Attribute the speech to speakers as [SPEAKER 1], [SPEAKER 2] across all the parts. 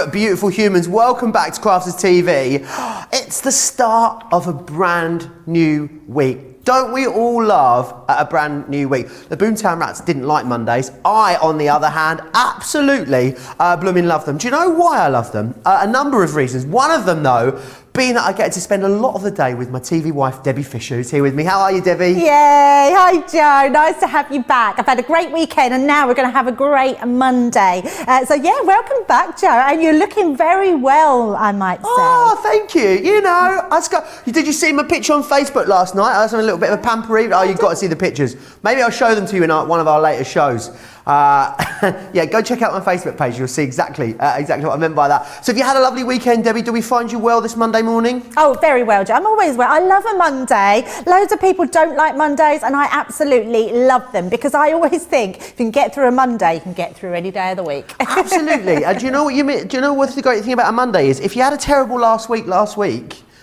[SPEAKER 1] beautiful humans. Welcome back to Crafters TV. It's the start of a brand new week. Don't we all love a brand new week? The Boomtown Rats didn't like Mondays. I, on the other hand, absolutely blooming love them. Do you know why I love them? A number of reasons. One of them, though, being that I get to spend a lot of the day with my TV wife, Debbie Fisher, who's here with me. How are you, Debbie?
[SPEAKER 2] Yay! Hi, Joe. Nice to have you back. I've had a great weekend and now we're going to have a great Monday. So, yeah, welcome back, Joe. And you're looking very well, I might say.
[SPEAKER 1] Oh, thank you. You know, did you see my picture on Facebook last night? I was having a little bit of a pampery. Oh, you've got to see the pictures. Maybe I'll show them to you in one of our later shows. Yeah, go check out my Facebook page. You'll see exactly what I meant by that. So have you had a lovely weekend, Debbie? Do we find you well this Monday morning?
[SPEAKER 2] Oh, very well, Joe. I'm always well. I love a Monday. Loads of people don't like Mondays, and I absolutely love them because I always think if you can get through a Monday, you can get through any day of the week.
[SPEAKER 1] Absolutely. Do you know what you mean? Do you know what the great thing about a Monday is? If you had a terrible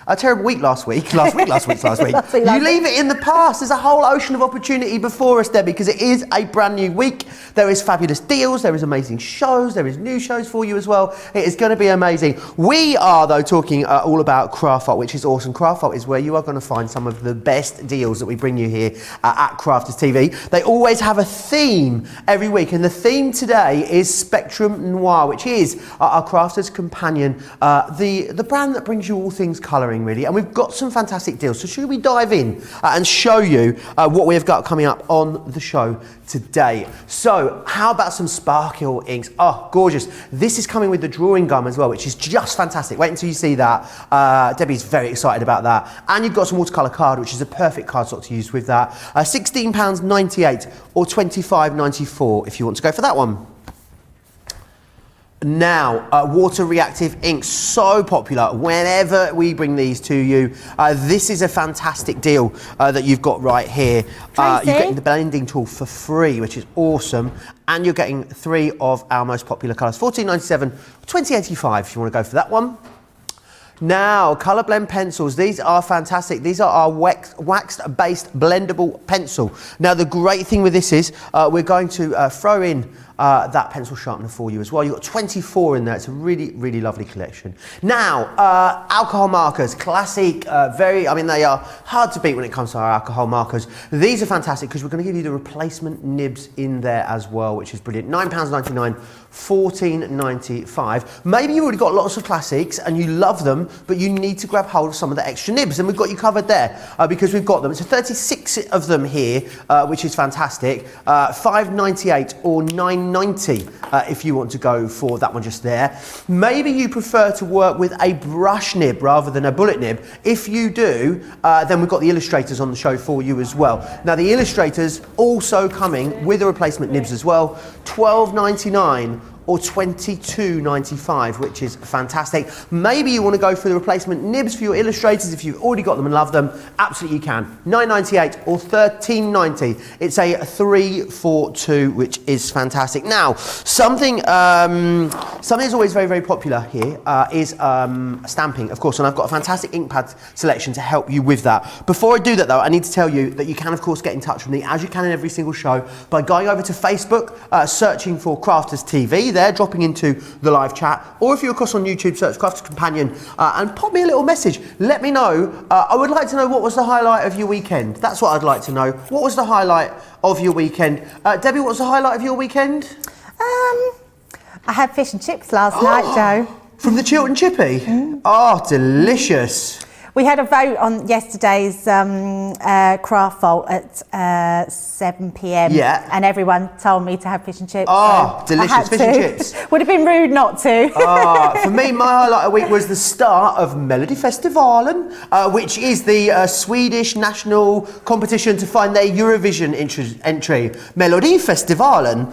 [SPEAKER 1] a terrible week last week. You leave it in the past. There's a whole ocean of opportunity before us, Debbie, because it is a brand new week. There is fabulous deals, there is amazing shows, there is new shows for you as well. It is going to be amazing. We are, though, talking all about Craft Art, which is awesome. Craft Art is where you are going to find some of the best deals that we bring you here at Crafters TV. They always have a theme every week, and the theme today is Spectrum Noir, which is our Crafters companion, the brand that brings you all things colouring, really, and we've got some fantastic deals. So should we dive in and show you what we've got coming up on the show today? So how about some sparkle inks? Oh, gorgeous. This is coming with the drawing gum as well, which is just fantastic. Wait until you see that. Debbie's very excited about that. And you've got some watercolor card, which is a perfect cardstock to use with that. £16.98 or £25.94 if you want to go for that one. Now, water reactive inks, so popular whenever we bring these to you. This is a fantastic deal that you've got right here. You're getting the blending tool for free, which is awesome. And you're getting 3 of our most popular colours, $14.97, $20.85 if you want to go for that one. Now, colour blend pencils, these are fantastic. These are our wax-based blendable pencil. Now, the great thing with this is we're going to throw in that pencil sharpener for you as well. You've got 24 in there. It's a really, really lovely collection. Now, alcohol markers, classic, they are hard to beat when it comes to our alcohol markers. These are fantastic because we're going to give you the replacement nibs in there as well, which is brilliant. £9.99, $14.95. Maybe you've already got lots of classics and you love them, but you need to grab hold of some of the extra nibs, and we've got you covered there because we've got them. It's 36 of them here, which is fantastic. $5.98 or $9.90 if you want to go for that one just there. Maybe you prefer to work with a brush nib rather than a bullet nib. If you do, then we've got the Illustrators on the show for you as well. Now, the Illustrators also coming with the replacement nibs as well. $12.99 or $22.95, which is fantastic. Maybe you want to go for the replacement nibs for your Illustrators if you've already got them and love them. Absolutely you can. $9.98 or $13.90. It's a 3 for 2, which is fantastic. Now, something that's always very, very popular here is stamping, of course, and I've got a fantastic ink pad selection to help you with that. Before I do that, though, I need to tell you that you can, of course, get in touch with me, as you can in every single show, by going over to Facebook, searching for Crafters TV, there, dropping into the live chat, or if you're across on YouTube, search Crafters Companion and pop me a little message. Let me know. I would like to know what was the highlight of your weekend. That's what I'd like to know. What was the highlight of your weekend? Debbie, what was the highlight of your weekend?
[SPEAKER 2] I had fish and chips last night, Joe.
[SPEAKER 1] From the Chiltern Chippy? Oh, delicious.
[SPEAKER 2] We had a vote on yesterday's craft vault at 7 p.m.
[SPEAKER 1] Yeah.
[SPEAKER 2] And everyone told me to have fish and chips.
[SPEAKER 1] Oh,
[SPEAKER 2] so
[SPEAKER 1] delicious fish and chips.
[SPEAKER 2] Would have been rude not to.
[SPEAKER 1] For me, my highlight of the week was the start of Melodifestivalen, which is the Swedish national competition to find their Eurovision entry. Melodifestivalen,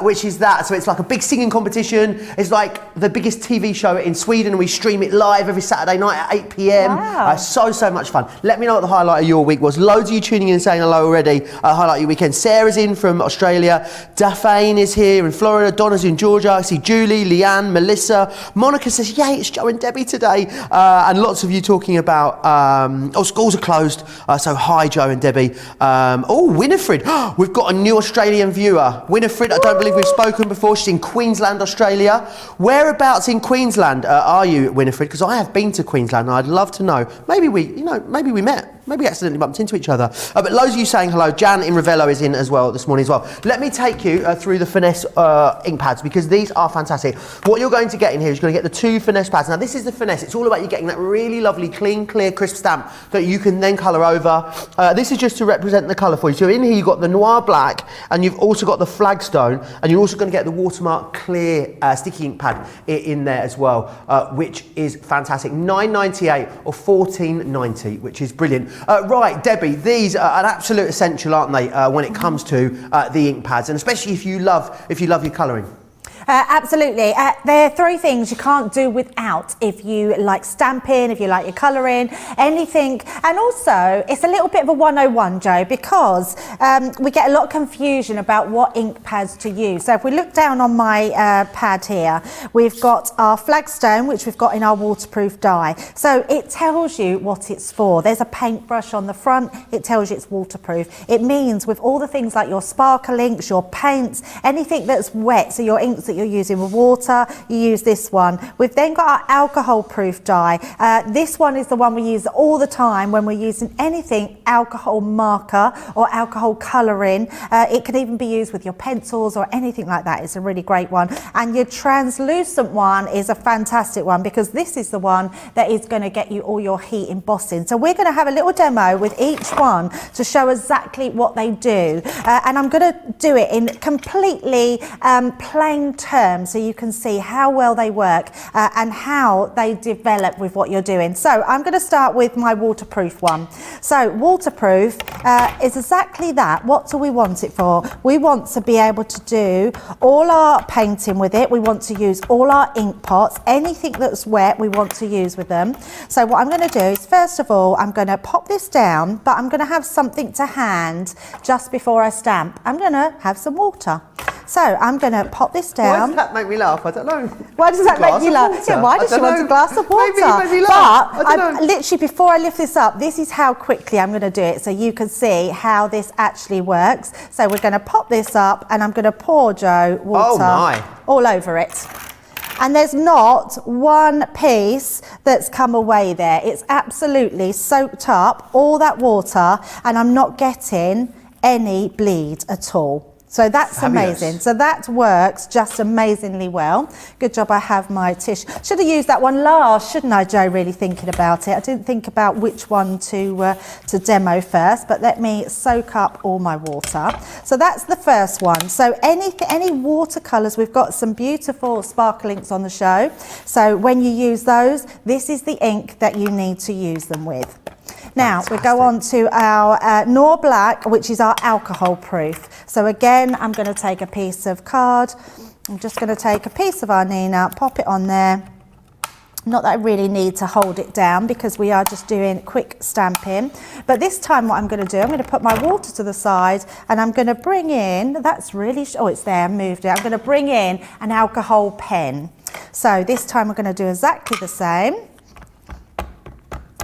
[SPEAKER 1] which is that. So it's like a big singing competition. It's like the biggest TV show in Sweden, and we stream it live every Saturday night at 8 p.m.
[SPEAKER 2] Wow.
[SPEAKER 1] So much fun. Let me know what the highlight of your week was. Loads of you tuning in and saying hello already. Highlight of your weekend. Sarah's in from Australia. Dafane is here in Florida. Donna's in Georgia. I see Julie, Leanne, Melissa. Monica says, yay, it's Joe and Debbie today. And lots of you talking about, schools are closed. So hi, Joe and Debbie. Winifred. We've got a new Australian viewer. Winifred, I don't believe we've spoken before. She's in Queensland, Australia. Whereabouts in Queensland are you, Winifred? Because I have been to Queensland and I'd love to know. Maybe we met. Maybe we accidentally bumped into each other. But loads of you saying hello. Jan in Ravello is in as well this morning as well. Let me take you through the Finesse ink pads because these are fantastic. What you're going to get in here is you're going to get the 2 Finesse pads. Now this is the Finesse. It's all about you getting that really lovely, clean, clear, crisp stamp that you can then colour over. This is just to represent the colour for you. So in here you've got the Noir black and you've also got the Flagstone and you're also going to get the Watermark clear sticky ink pad in there as well, which is fantastic. $9.98 or $14.90, which is brilliant. Right, Debbie, these are an absolute essential, aren't they, when it comes to the ink pads, and especially if you love your colouring.
[SPEAKER 2] Absolutely. There are 3 things you can't do without if you like stamping, if you like your colouring, anything. And also, it's a little bit of a 101, Joe, because we get a lot of confusion about what ink pads to use. So if we look down on my pad here, we've got our Flagstone, which we've got in our waterproof dye. So it tells you what it's for. There's a paintbrush on the front. It tells you it's waterproof. It means with all the things like your Sparklings, your paints, anything that's wet, so your inks that you're using with water, you use this one. We've then got our alcohol proof dye. This one is the one we use all the time when we're using anything alcohol marker or alcohol colouring. It can even be used with your pencils or anything like that. It's a really great one. And your translucent one is a fantastic one because this is the one that is going to get you all your heat embossing. So we're going to have a little demo with each one to show exactly what they do. And I'm going to do it in completely plain terms so you can see how well they work and how they develop with what you're doing. So I'm going to start with my waterproof one. So waterproof is exactly that. What do we want it for? We want to be able to do all our painting with it. We want to use all our ink pots. Anything that's wet we want to use with them. So what I'm going to do is first of all I'm going to pop this down, but I'm going to have something to hand just before I stamp. I'm going to have some water. So I'm going to pop this down.
[SPEAKER 1] Why does that make me laugh? I don't know.
[SPEAKER 2] Why does that make you laugh? Yeah, why does she want a glass of water?
[SPEAKER 1] Maybe laugh.
[SPEAKER 2] But literally before I lift this up, this is how quickly I'm going to do it so you can see how this actually works. So we're going to pop this up and I'm going to pour, Joe, water all over it. And there's not one piece that's come away there. It's absolutely soaked up, all that water, and I'm not getting any bleed at all. So that's fabulous. Amazing. So that works just amazingly well. Good job I have my tissue. Should have used that one last, shouldn't I, Joe, really thinking about it. I didn't think about which one to demo first, but let me soak up all my water. So that's the first one. So any watercolours, we've got some beautiful Sparklings on the show. So when you use those, this is the ink that you need to use them with. Now we go on to our Noir Black, which is our alcohol proof. So again, I'm going to take a piece of card. I'm just going to take a piece of our Nina, pop it on there. Not that I really need to hold it down because we are just doing quick stamping. But this time what I'm going to do, I'm going to put my water to the side and I'm going to bring in, that's really, oh it's there, I moved it. I'm going to bring in an alcohol pen. So this time we're going to do exactly the same.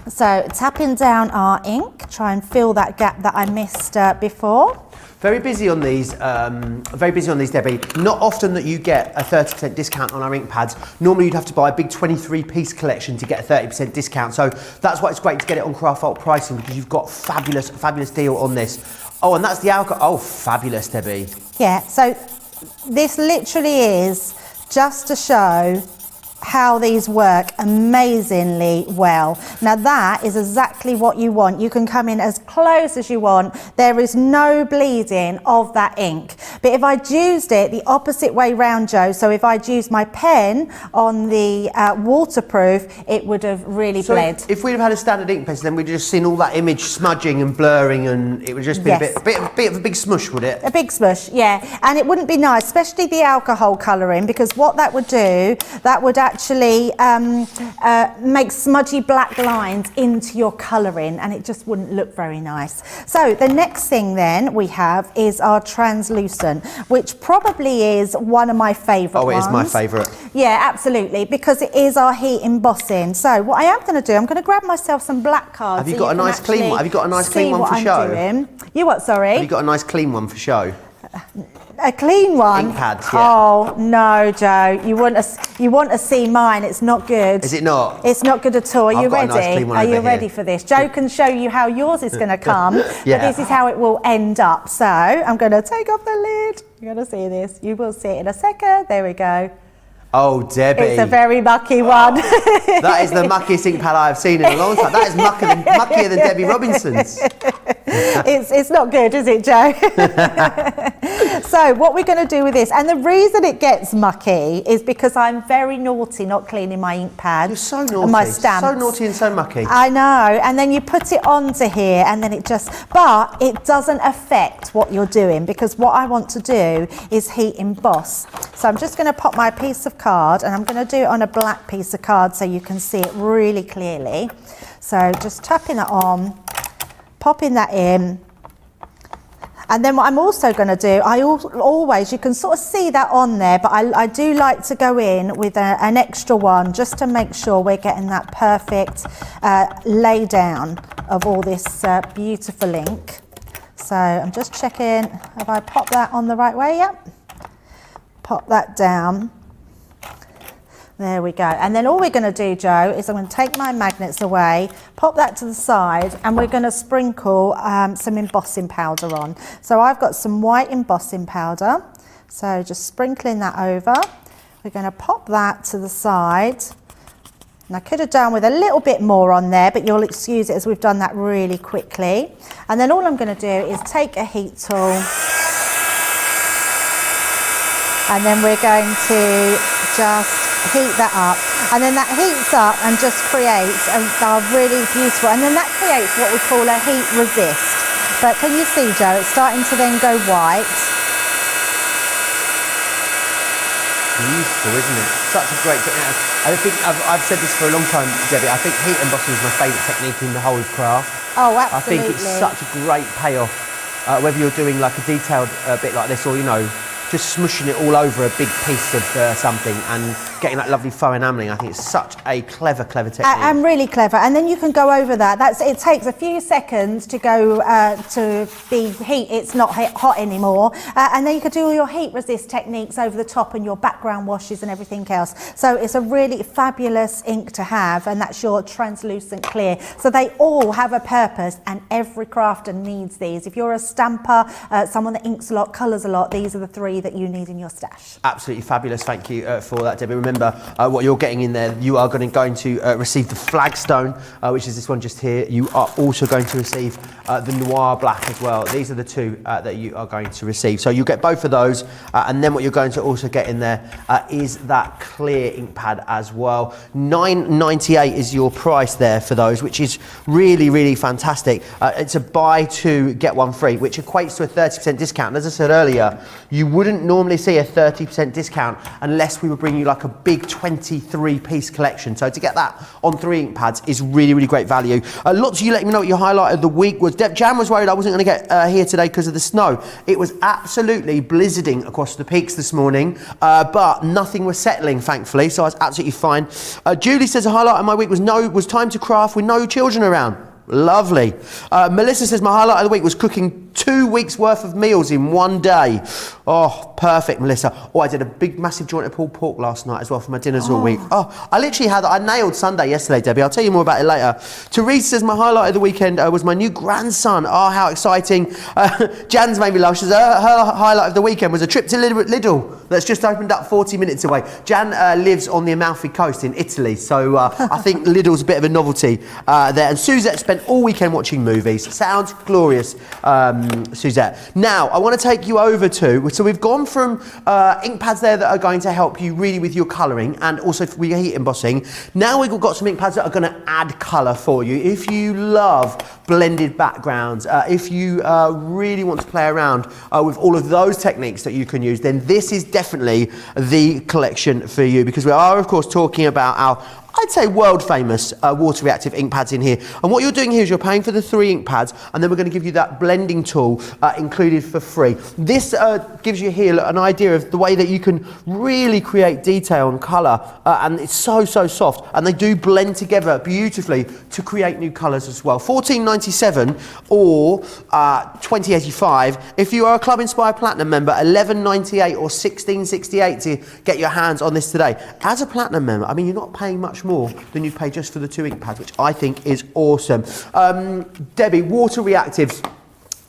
[SPEAKER 2] So tapping down our ink, try and fill that gap that I missed before.
[SPEAKER 1] Very busy on these, Debbie. Not often that you get a 30% discount on our ink pads. Normally you'd have to buy a big 23-piece collection to get a 30% discount. So that's why it's great to get it on Craftvault pricing because you've got fabulous deal on this. Oh, and that's the alcohol. Oh, fabulous, Debbie.
[SPEAKER 2] Yeah, so this literally is just to show how these work amazingly well. Now that is exactly what you want. You can come in as close as you want. There is no bleeding of that ink. But if I'd used it the opposite way round, Joe, so if I'd used my pen on the waterproof, it would have really bled.
[SPEAKER 1] If we'd have had a standard ink pen, then we'd just seen all that image smudging and blurring and it would just be a bit of a big smush, would it?
[SPEAKER 2] A big smush, yeah. And it wouldn't be nice, especially the alcohol colouring, because what that would do, that would actually actually make smudgy black lines into your colouring, and it just wouldn't look very nice. So the next thing then we have is our translucent, which probably is one of my favourite ones.
[SPEAKER 1] Oh, it is my favourite.
[SPEAKER 2] Yeah, absolutely, because it is our heat embossing. So what I am going to do, I'm going to grab myself some black cards.
[SPEAKER 1] Have you got a nice clean one? Have you got a nice clean one for show?
[SPEAKER 2] You what, sorry?
[SPEAKER 1] Have you got a nice clean one for show?
[SPEAKER 2] A clean one?
[SPEAKER 1] Ink pads, yeah.
[SPEAKER 2] Oh, no, Joe. You want to see mine. It's not good.
[SPEAKER 1] Is it not?
[SPEAKER 2] It's not good at all. Are you ready?
[SPEAKER 1] Nice clean one
[SPEAKER 2] Are you
[SPEAKER 1] over
[SPEAKER 2] ready
[SPEAKER 1] here.
[SPEAKER 2] for this? Joe can show you how yours is going to come,
[SPEAKER 1] Yeah.
[SPEAKER 2] but this is how it will end up. So I'm going to take off the lid. You're going to see this. You will see it in a second. There we go.
[SPEAKER 1] Oh, Debbie.
[SPEAKER 2] It's a very mucky one.
[SPEAKER 1] That is the muckiest ink pad I've seen in a long time. That is muckier than Debbie Robinson's.
[SPEAKER 2] It's not good, is it, Joe? So what we're going to do with this, and the reason it gets mucky is because I'm very naughty not cleaning my ink pad.
[SPEAKER 1] You're so naughty.
[SPEAKER 2] And my stamps.
[SPEAKER 1] So naughty and so mucky.
[SPEAKER 2] I know, and then you put it onto here and then it just, but it doesn't affect what you're doing, because what I want to do is heat emboss. So I'm just going to pop my piece of card, and I'm going to do it on a black piece of card so you can see it really clearly. So just tapping it on, popping that in. And then what I'm also going to do, always, you can sort of see that on there, but I do like to go in with an extra one just to make sure we're getting that perfect lay down of all this beautiful ink. So I'm just checking, have I popped that on the right way? Yep. Pop that down. There we go. And then all we're going to do, Joe, is I'm going to take my magnets away, pop that to the side, and we're going to sprinkle some embossing powder on. So I've got some white embossing powder. So just sprinkling that over. We're going to pop that to the side. And I could have done with a little bit more on there, but you'll excuse it as we've done that really quickly. And then all I'm going to do is take a heat tool. And then we're going to just heat that up, and then that heats up and just creates a really beautiful, and then that creates what we call a heat resist. But can you see, Joe, it's starting to then go white.
[SPEAKER 1] Beautiful, isn't it? Such a great technique. I think I've said this for a long time, Debbie. I think heat embossing is my favourite technique in the whole of craft.
[SPEAKER 2] Oh, absolutely.
[SPEAKER 1] I think it's such a great payoff, whether you're doing like a detailed bit like this, or just smushing it all over a big piece of something and getting that lovely faux enamelling. I think it's such a clever technique.
[SPEAKER 2] And really clever. And then you can go over that. It takes a few seconds to go to be heat. It's not hot anymore. And then you can do all your heat resist techniques over the top and your background washes and everything else. So it's a really fabulous ink to have, and that's your translucent clear. So they all have a purpose, and every crafter needs these. If you're a stamper, someone that inks a lot, colours a lot, these are the three that you need in your stash.
[SPEAKER 1] Absolutely fabulous. Thank you for that, Debbie. Remember what you're getting in there. You are going to receive the flagstone, which is this one just here. You are also going to receive the Noir black as well. These are the two that you are going to receive. So you get both of those, and then what you're going to also get in there is that clear ink pad as well. $9.98 is your price there for those, which is really fantastic. It's a buy two get one free, which equates to a 30% discount. As I said earlier, you wouldn't normally see a 30% discount unless we were bringing you like a big 23-piece collection. So to get that on 3 ink pads is really great value. Lots of you let me know what your highlight of the week was. Jan was worried I wasn't going to get here today because of the snow. It was absolutely blizzarding across the peaks this morning, but nothing was settling, thankfully, so I was absolutely fine. Julie says the highlight of my week was time to craft with no children around. Lovely. Melissa says my highlight of the week was cooking 2 weeks worth of meals in one day. Oh, perfect, Melissa. Oh, I did a big massive joint of pulled pork last night as well for my dinners all week. Oh, I nailed Sunday yesterday, Debbie. I'll tell you more about it later. Teresa says my highlight of the weekend was my new grandson. Oh, how exciting. Jan's made me laugh. She says her highlight of the weekend was a trip to Lidl that's just opened up 40 minutes away. Jan lives on the Amalfi Coast in Italy, so I think Lidl's a bit of a novelty there. And Suzette spent all weekend watching movies. Sounds glorious. Suzette. Now, I want to take you over to, so we've gone from ink pads there that are going to help you really with your colouring and also for your heat embossing. Now we've got some ink pads that are going to add colour for you. If you love blended backgrounds, if you really want to play around with all of those techniques that you can use, then this is definitely the collection for you, because we are, of course, talking about our, I'd say, world famous water reactive ink pads in here. And what you're doing here is you're paying for the 3 ink pads, and then we're going to give you that blending tool included for free. This gives you here an idea of the way that you can really create detail and colour, and it's so soft, and they do blend together beautifully to create new colours as well. $14.97 or $20.85. If you are a Club Inspired Platinum member, $11.98 or $16.68 to get your hands on this today. As a Platinum member, I mean, you're not paying much more than you pay just for the 2 ink pads, which I think is awesome. Debbie, water reactives.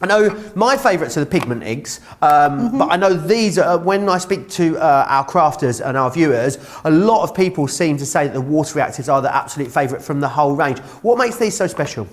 [SPEAKER 1] I know my favourites are the pigment inks, but I know these are, when I speak to our crafters and our viewers, a lot of people seem to say that the water reactives are the absolute favourite from the whole range. What makes these so special?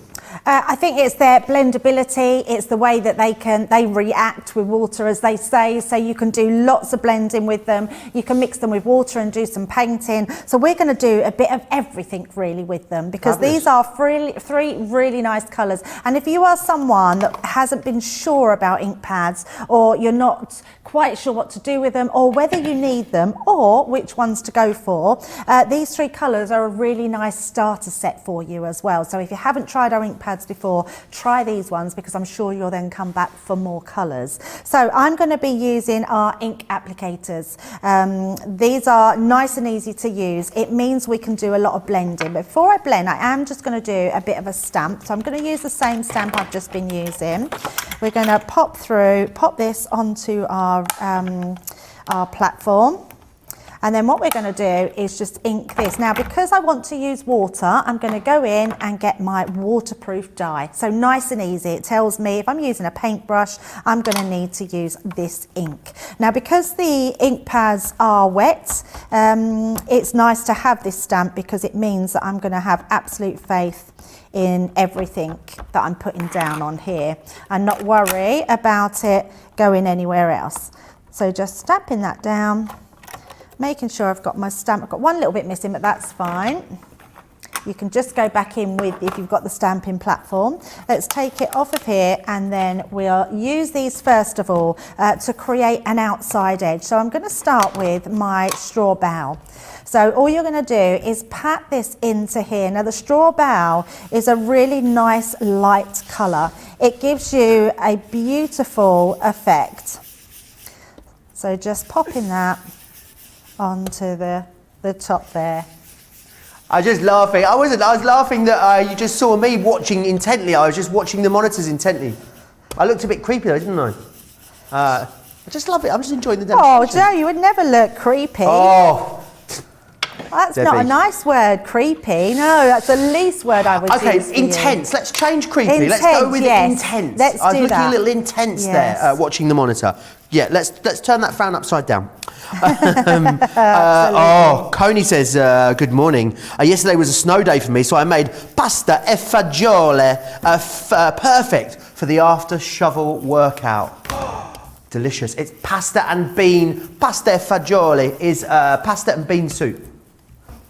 [SPEAKER 2] I think it's their blendability, it's the way that they react with water, as they say, so you can do lots of blending with them, you can mix them with water and do some painting. So we're going to do a bit of everything really with them, because these are 3 really nice colours. And if you are someone that hasn't been sure about ink pads, or you're not quite sure what to do with them, or whether you need them, or which ones to go for, these 3 colours are a really nice starter set for you as well. So if you haven't tried our ink pads before, try these ones, because I'm sure you'll then come back for more colours. So I'm going to be using our ink applicators. These are nice and easy to use. It means we can do a lot of blending. Before I blend, I am just going to do a bit of a stamp. So I'm going to use the same stamp I've just been using. We're going to pop this onto our platform. And then what we're going to do is just ink this. Now, because I want to use water, I'm going to go in and get my waterproof dye. So nice and easy. It tells me if I'm using a paintbrush, I'm going to need to use this ink. Now, because the ink pads are wet, it's nice to have this stamp, because it means that I'm going to have absolute faith in everything that I'm putting down on here and not worry about it going anywhere else. So just stamping that down, making sure I've got my stamp. I've got one little bit missing, but that's fine. You can just go back in with, if you've got the stamping platform. Let's take it off of here, and then we'll use these first of all to create an outside edge. So I'm going to start with my straw bow. So all you're going to do is pat this into here. Now the straw bow is a really nice light colour. It gives you a beautiful effect. So just popping that onto the top there.
[SPEAKER 1] I was just laughing. I was laughing that you just saw me watching intently. I was just watching the monitors intently. I looked a bit creepy though, didn't I? I just love it. I'm just enjoying the demonstration.
[SPEAKER 2] Oh, Joe, you would never look creepy.
[SPEAKER 1] Oh.
[SPEAKER 2] That's
[SPEAKER 1] Debbie.
[SPEAKER 2] not a nice word, creepy. No, that's the least word I would use.
[SPEAKER 1] Okay, intense. Let's change creepy.
[SPEAKER 2] Intense,
[SPEAKER 1] Let's go with
[SPEAKER 2] yes.
[SPEAKER 1] intense.
[SPEAKER 2] Let's
[SPEAKER 1] I was
[SPEAKER 2] do
[SPEAKER 1] looking
[SPEAKER 2] that.
[SPEAKER 1] a little intense
[SPEAKER 2] Yes.
[SPEAKER 1] there, watching the monitor. Yeah, let's turn that frown upside down. Coney says, good morning. Yesterday was a snow day for me, so I made pasta e fagioli, perfect for the after shovel workout. Delicious. It's pasta and bean. Pasta e fagioli is pasta and bean soup.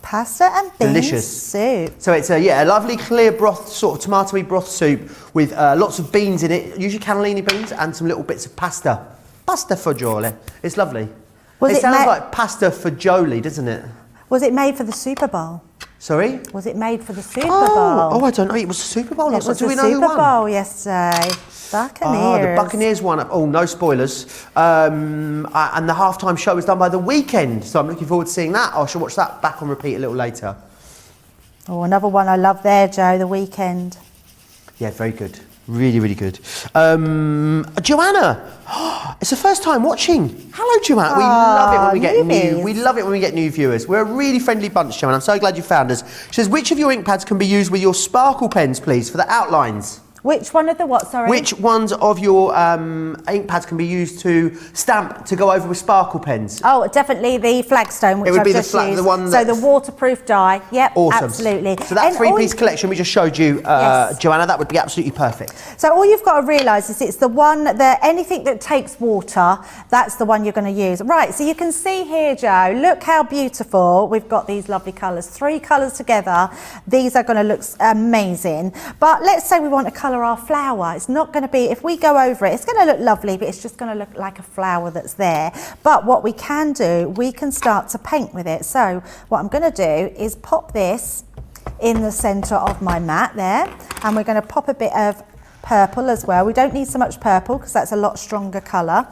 [SPEAKER 2] Pasta and bean
[SPEAKER 1] Delicious
[SPEAKER 2] soup.
[SPEAKER 1] So it's a lovely clear broth, sort of tomatoey broth soup with lots of beans in it, usually cannellini beans, and some little bits of pasta. Pasta fagioli. It's lovely. It sounds like pasta fagioli, doesn't it?
[SPEAKER 2] Was it made for the Super Bowl?
[SPEAKER 1] Sorry?
[SPEAKER 2] Was it made for the Super Bowl?
[SPEAKER 1] Oh, I don't know. It was the Super Bowl.
[SPEAKER 2] It was the
[SPEAKER 1] Do we know who
[SPEAKER 2] Super
[SPEAKER 1] won?
[SPEAKER 2] Bowl yesterday. Buccaneers.
[SPEAKER 1] Oh, the Buccaneers won. Oh, no spoilers. And the halftime show was done by The Weeknd, so I'm looking forward to seeing that. I shall watch that back on repeat a little later.
[SPEAKER 2] Oh, another one I love there, Joe, The Weeknd.
[SPEAKER 1] Yeah, very good. Really, really good. Joanna, it's the first time watching. Hello, Joanna. We love it when we get new. We love it when we get new viewers. We're a really friendly bunch, Joanna. I'm so glad you found us. She says, which of your ink pads can be used with your sparkle pens, please, for the outlines?
[SPEAKER 2] Which one of the what, sorry?
[SPEAKER 1] Which ones of your ink pads can be used to stamp to go over with sparkle pens?
[SPEAKER 2] Oh, definitely the Flagstone, which I've just used.
[SPEAKER 1] The one
[SPEAKER 2] so the waterproof die. Yep,
[SPEAKER 1] awesome.
[SPEAKER 2] Absolutely.
[SPEAKER 1] So that three-piece collection we just showed you,
[SPEAKER 2] yes.
[SPEAKER 1] Joanna, that would be absolutely perfect.
[SPEAKER 2] So all you've got to realise is it's the one that anything that takes water, that's the one you're going to use. Right, so you can see here, Joe, look how beautiful. We've got these lovely colours, 3 colours together. These are going to look amazing. But let's say we want to colour our flower. It's not going to be, if we go over it, it's going to look lovely, but it's just going to look like a flower that's there. But what we can do, we can start to paint with it. So what I'm going to do is pop this in the centre of my mat there, and we're going to pop a bit of purple as well. We don't need so much purple because that's a lot stronger colour.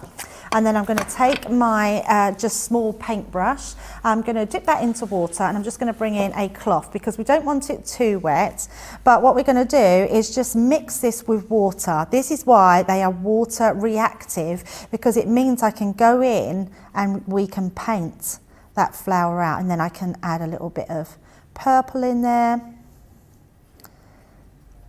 [SPEAKER 2] And then I'm going to take my just small paintbrush. I'm going to dip that into water, and I'm just going to bring in a cloth because we don't want it too wet. But what we're going to do is just mix this with water. This is why they are water reactive, because it means I can go in and we can paint that flower out, and then I can add a little bit of purple in there.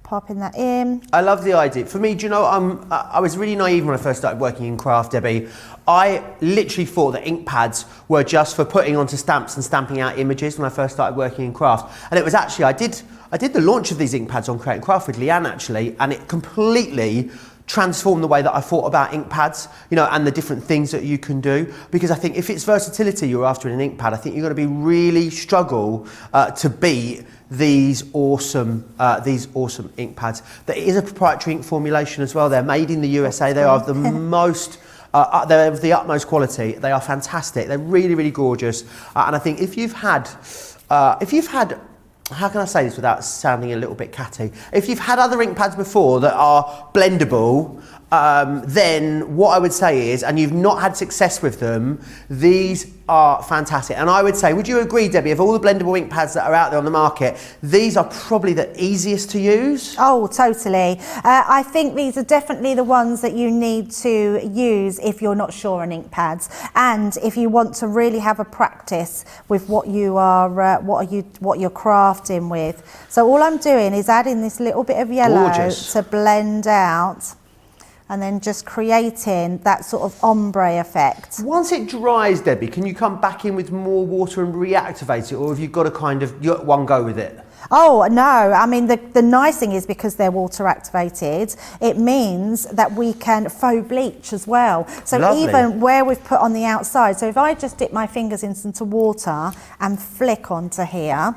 [SPEAKER 2] Popping that in.
[SPEAKER 1] I love the idea. For me, do you know, I was really naive when I first started working in craft, Debbie. I literally thought that ink pads were just for putting onto stamps and stamping out images when I first started working in craft. And it was actually, I did the launch of these ink pads on Create and Craft with Leanne actually, and it completely transform the way that I thought about ink pads, you know, and the different things that you can do. Because I think if it's versatility you're after in an ink pad, I think you're going to be really struggle to beat these awesome ink pads. There is a proprietary ink formulation as well. They're made in the USA. They are of the most they're of the utmost quality. They are fantastic. They're really, really gorgeous. And I think if you've had how can I say this without sounding a little bit catty? If you've had other ink pads before that are blendable, then what I would say is, and you've not had success with them, these are fantastic. And I would say, would you agree, Debbie, of all the blendable ink pads that are out there on the market, these are probably the easiest to use?
[SPEAKER 2] Oh, totally. I think these are definitely the ones that you need to use if you're not sure on ink pads, and if you want to really have a practice with what you are, what you're crafting with. So all I'm doing is adding this little bit of yellow to blend out, and then just creating that sort of ombre effect.
[SPEAKER 1] Once it dries, Debbie, can you come back in with more water and reactivate it, or have you got to kind of one go with it?
[SPEAKER 2] Oh, no. I mean, the nice thing is because they're water activated, it means that we can faux bleach as well. So lovely. Even where we've put on the outside, so if I just dip my fingers into water and flick onto here,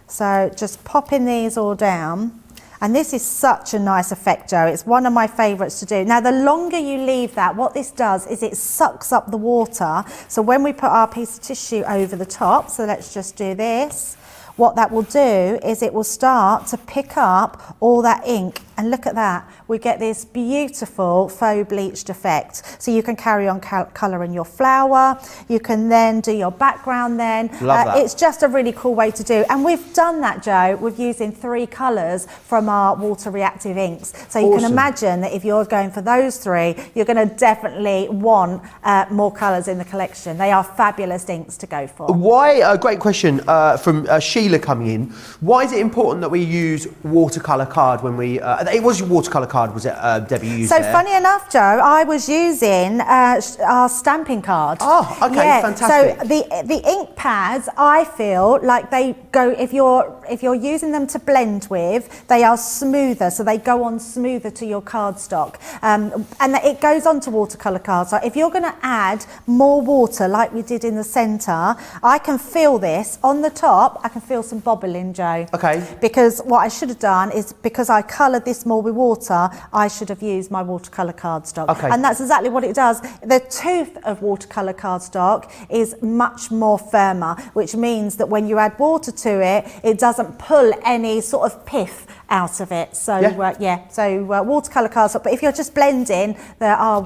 [SPEAKER 2] so just popping these all down. And this is such a nice effect, Joe. It's one of my favourites to do. Now, the longer you leave that, what this does is it sucks up the water. So when we put our piece of tissue over the top, so let's just do this, what that will do is it will start to pick up all that ink. And look at that, we get this beautiful faux bleached effect. So you can carry on colouring your flower, you can then do your background then.
[SPEAKER 1] Love that.
[SPEAKER 2] It's just a really cool way to do. And we've done that, Joe, with using 3 colours from our water reactive inks. So you can imagine that if you're going for those 3, you're going to definitely want more colours in the collection. They are fabulous inks to go for.
[SPEAKER 1] Why, a great question from Sheila coming in, why is it important that we use watercolour card when we, it was your watercolour card, was it, Debbie, you used
[SPEAKER 2] So
[SPEAKER 1] there?
[SPEAKER 2] funny enough, Joe, I was using our stamping card.
[SPEAKER 1] Oh, okay,
[SPEAKER 2] yeah,
[SPEAKER 1] fantastic.
[SPEAKER 2] So the ink pads, I feel like they go, if you're using them to blend with, they are smoother, so they go on smoother to your cardstock. And it goes on to watercolour cards. So if you're going to add more water like we did in the centre, I can feel this on the top, I can feel some bobbling, Joe.
[SPEAKER 1] Okay.
[SPEAKER 2] Because what I should have done is, because I coloured this more with water, I should have used my watercolour cardstock.
[SPEAKER 1] Okay.
[SPEAKER 2] And that's exactly what it does. The tooth of watercolour cardstock is much more firmer, which means that when you add water to it, it doesn't pull any sort of pith out of it. So watercolour cardstock. But if you're just blending, there are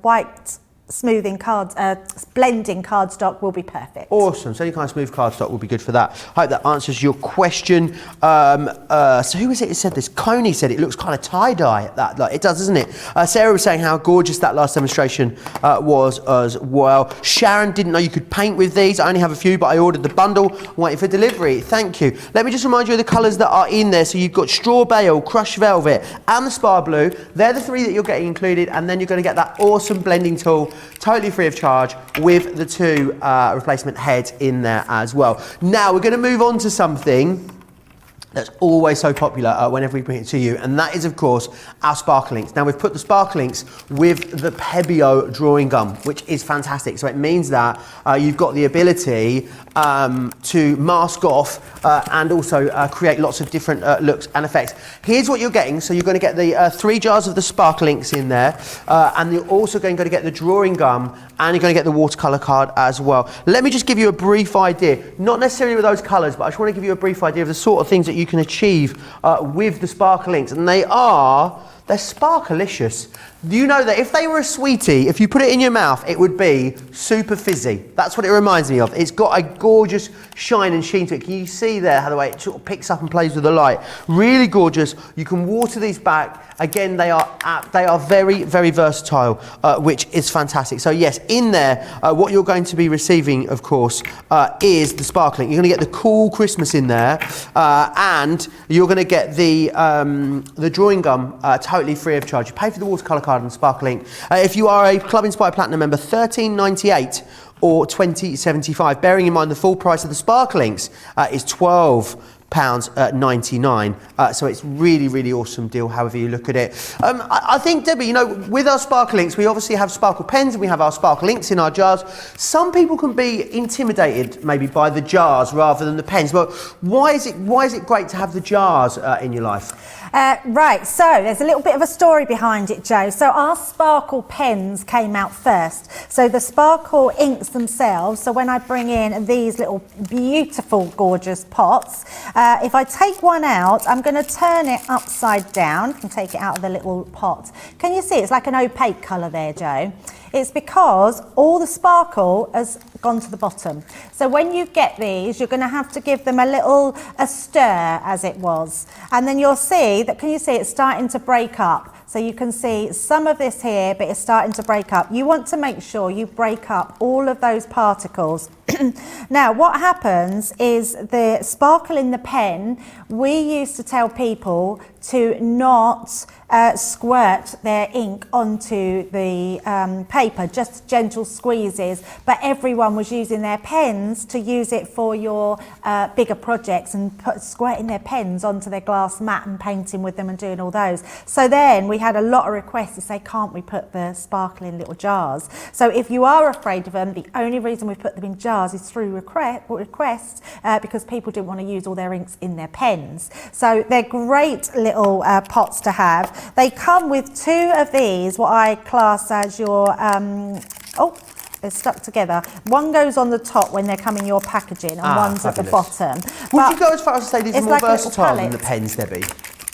[SPEAKER 2] white smoothing card, blending cardstock will be perfect.
[SPEAKER 1] Awesome. So any kind of smooth cardstock will be good for that. Hope that answers your question. So who was it who said this? Coney said it looks kind of tie-dye. That like it does, doesn't it? Sarah was saying how gorgeous that last demonstration was as well. Sharon didn't know you could paint with these. I only have a few, but I ordered the bundle, waiting for delivery. Thank you. Let me just remind you of the colours that are in there. So you've got Straw Bale, Crushed Velvet, and the Spar Blue. They're the three that you're getting included, and then you're going to get that awesome blending tool, totally free of charge, with the two replacement heads in there as well. Now we're going to move on to something that's always so popular whenever we bring it to you, and that is of course our Sparklings. Now we've put the Sparklings with the Pebeo drawing gum, which is fantastic. So it means that you've got the ability to mask off and also create lots of different looks and effects. Here's what you're getting. So you're going to get the 3 jars of the Sparklings in there, and you're also going to get the drawing gum, and you're going to get the watercolor card as well. Let me just give you a brief idea, not necessarily with those colors, but I just want to give you a brief idea of the sort of things that you can achieve with the Sparklings, and they're sparkalicious. Do you know that if they were a sweetie, if you put it in your mouth, it would be super fizzy? That's what it reminds me of. It's got a gorgeous shine and sheen to it. Can you see there how the way it sort of picks up and plays with the light? Really gorgeous. You can water these back. Again, they are very, very versatile, which is fantastic. So yes, in there, what you're going to be receiving, of course, is the Sparkling. You're going to get the Cool Christmas in there, and you're going to get the drawing gum totally free of charge. You pay for the watercolor card and Sparkling. If you are a Club Inspired Platinum member, $13.98 or $20.75. Bearing in mind the full price of the Sparklings is £12.99. So it's really, really awesome deal, however you look at it. I think, Debbie, you know, with our Sparklings, we obviously have sparkle pens and we have our sparkle inks in our jars. Some people can be intimidated maybe by the jars rather than the pens, but why is it great to have the jars in your life?
[SPEAKER 2] Right, so there's a little bit of a story behind it, Joe. So our sparkle pens came out first. So the sparkle inks themselves, so when I bring in these little beautiful, gorgeous pots, if I take one out, I'm going to turn it upside down and take it out of the little pot. Can you see it's like an opaque colour there, Joe? It's because all the sparkle has gone to the bottom. So when you get these, you're going to have to give them a stir, as it was. And then you'll see that, can you see it's starting to break up? So you can see some of this here, but it's starting to break up. You want to make sure you break up all of those particles. Now, what happens is the sparkle in the pen, we used to tell people to not squirt their ink onto the paper, just gentle squeezes, but everyone was using their pens to use it for your bigger projects and squirting their pens onto their glass mat and painting with them and doing all those. So then we had a lot of requests to say, can't we put the sparkle in little jars? So if you are afraid of them, the only reason we put them in jars is through request because people didn't want to use all their inks in their pens. So they're great little pots to have. They come with 2 of these, what I class as your, they're stuck together. One goes on the top when they're coming your packaging and one's
[SPEAKER 1] fabulous.
[SPEAKER 2] at the bottom.
[SPEAKER 1] Would you go as far as to say these are more versatile than the pens, Debbie?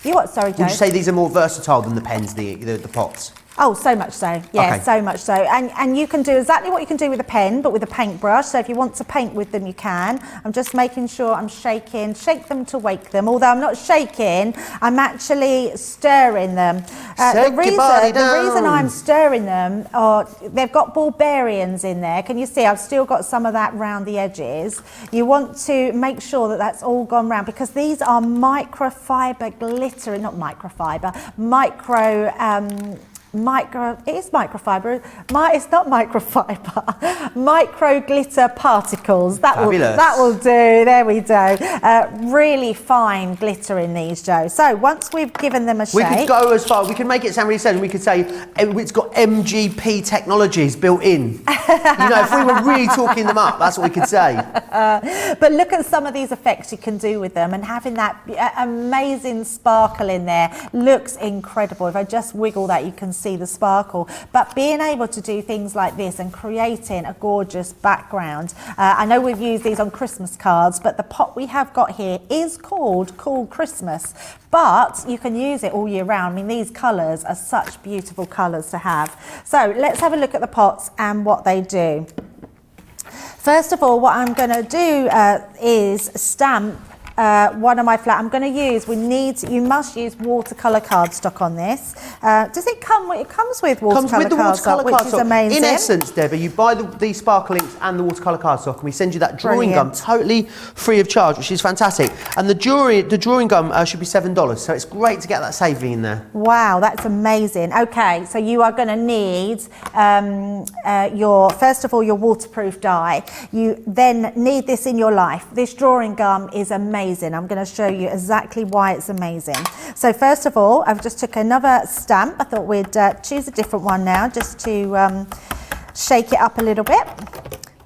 [SPEAKER 2] You what, sorry, Joe?
[SPEAKER 1] Would you say these are more versatile than the pens, the pots?
[SPEAKER 2] Oh, so much so. Yeah,
[SPEAKER 1] okay.
[SPEAKER 2] So much so. And you can do exactly what you can do with a pen, but with a paintbrush. So if you want to paint with them, you can. I'm just making sure I'm shake them to wake them. Although I'm not shaking, I'm actually stirring them. The reason I'm stirring them, they've got barbarians in there. Can you see? I've still got some of that round the edges. You want to make sure that that's all gone round because these are microfiber glitter, not microfiber, it is microfiber. It's not microfiber. Micro glitter particles. That will do. There we go. Really fine glitter in these, Joe. So once we've given them a shake,
[SPEAKER 1] we could go as far. We could make it sound really sad. We could say it's got MGP technologies built in. You know, if we were really talking them up, that's what we could say.
[SPEAKER 2] But look at some of these effects you can do with them, and having that amazing sparkle in there looks incredible. If I just wiggle that, you can see the sparkle, but being able to do things like this and creating a gorgeous background. I know we've used these on Christmas cards, but the pot we have got here is called Cool Christmas, but you can use it all year round. I mean, these colours are such beautiful colours to have. have. So let's have a look at the pots and what they do. First of all, what I'm going to do is stamp one of my I'm going to use, you must use watercolor cardstock on this. Does it come with, it comes with watercolor cardstock, which is amazing.
[SPEAKER 1] In essence, Debbie, you buy these Sparklings and the watercolor cardstock, and we send you that drawing gum totally free of charge, which is fantastic. And the drawing gum should be $7, so it's great to get that saving in there.
[SPEAKER 2] Wow, that's amazing. Okay, so you are going to need first of all, your waterproof die. You then need this in your life. This drawing gum is amazing. I'm going to show you exactly why it's amazing. So first of all, I've just took another stamp. I thought we'd choose a different one now, just to shake it up a little bit.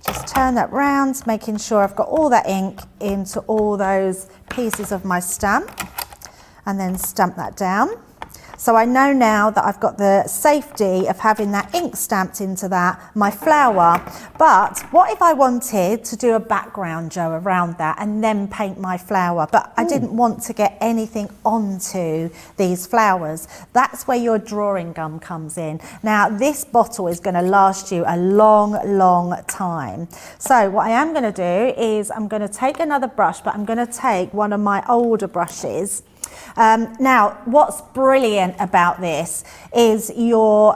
[SPEAKER 2] Just turn that round, making sure I've got all that ink into all those pieces of my stamp, and then stamp that down. So I know now that I've got the safety of having that ink stamped into my flower. But what if I wanted to do a background, Joe, around that and then paint my flower? But I didn't want to get anything onto these flowers. That's where your drawing gum comes in. Now, this bottle is going to last you a long, long time. So what I am going to do is I'm going to take another brush, but I'm going to take one of my older brushes. Now, what's brilliant about this is your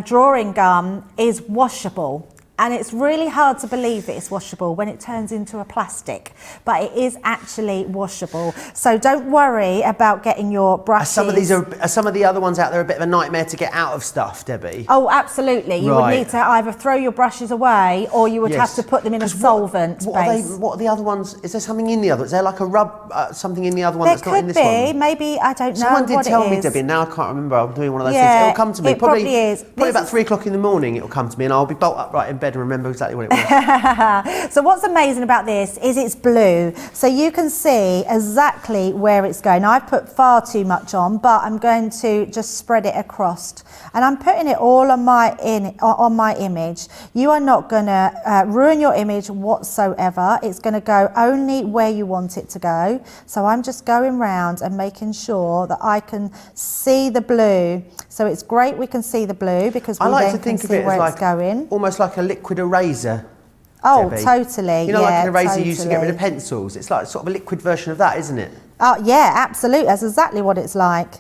[SPEAKER 2] drawing gum is washable. And it's really hard to believe that it's washable when it turns into a plastic, but it is actually washable. So don't worry about getting your brushes.
[SPEAKER 1] Some of the other ones out there a bit of a nightmare to get out of stuff, Debbie?
[SPEAKER 2] Oh, absolutely. You would need to either throw your brushes away, or you would have to put them in a solvent base.
[SPEAKER 1] What are the other ones? Is there something in the other? Is there like a rub, something in the other one that's not in this one?
[SPEAKER 2] There could be, maybe, I don't know.
[SPEAKER 1] Someone did tell me, Debbie, now I can't remember. I'm doing one of those things. It'll come to me. Probably about 3 o'clock in the morning it'll come to me, and I'll be bolt upright in bed and remember exactly what it was.
[SPEAKER 2] So what's amazing about this is it's blue, so you can see exactly where it's going. Now, I've put far too much on, but I'm going to just spread it across, and I'm putting it all on my image. You are not going to ruin your image whatsoever. It's going to go only where you want it to go. So I'm just going round and making sure that I can see the blue. So it's great we can see the blue, because we then can see where it's going.
[SPEAKER 1] Almost like a liquid eraser.
[SPEAKER 2] Oh,
[SPEAKER 1] Debbie.
[SPEAKER 2] Totally.
[SPEAKER 1] You know, like an eraser you used to get rid of pencils. It's like sort of a liquid version of that, isn't it?
[SPEAKER 2] Oh, yeah, absolutely. That's exactly what it's like.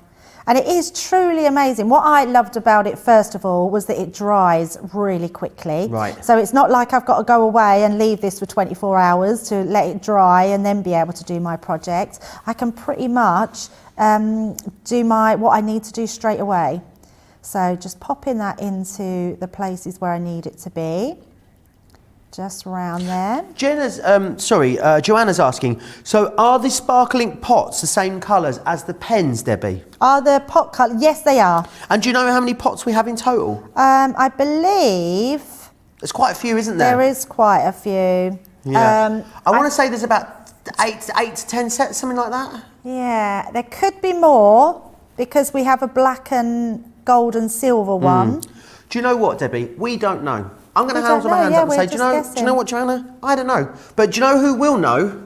[SPEAKER 2] And it is truly amazing. What I loved about it, first of all, was that it dries really quickly.
[SPEAKER 1] Right.
[SPEAKER 2] So it's not like I've got to go away and leave this for 24 hours to let it dry and then be able to do my project. I can pretty much do what I need to do straight away. So just popping that into the places where I need it to be. Just around there.
[SPEAKER 1] Joanna's asking, so are the sparkling pots the same colours as the pens, Debbie?
[SPEAKER 2] Are the pot colours? Yes, they are.
[SPEAKER 1] And do you know how many pots we have in total?
[SPEAKER 2] I believe...
[SPEAKER 1] There's quite a few, isn't there?
[SPEAKER 2] There is quite a few.
[SPEAKER 1] Yeah. I want to say there's about 8 to 10 sets, something like that.
[SPEAKER 2] Yeah, there could be more, because we have a black and gold and silver one.
[SPEAKER 1] Do you know what, Debbie? We don't know. I'm going to hold my hands up and say, do you know what, Joanna? I don't know. But do you know who will know?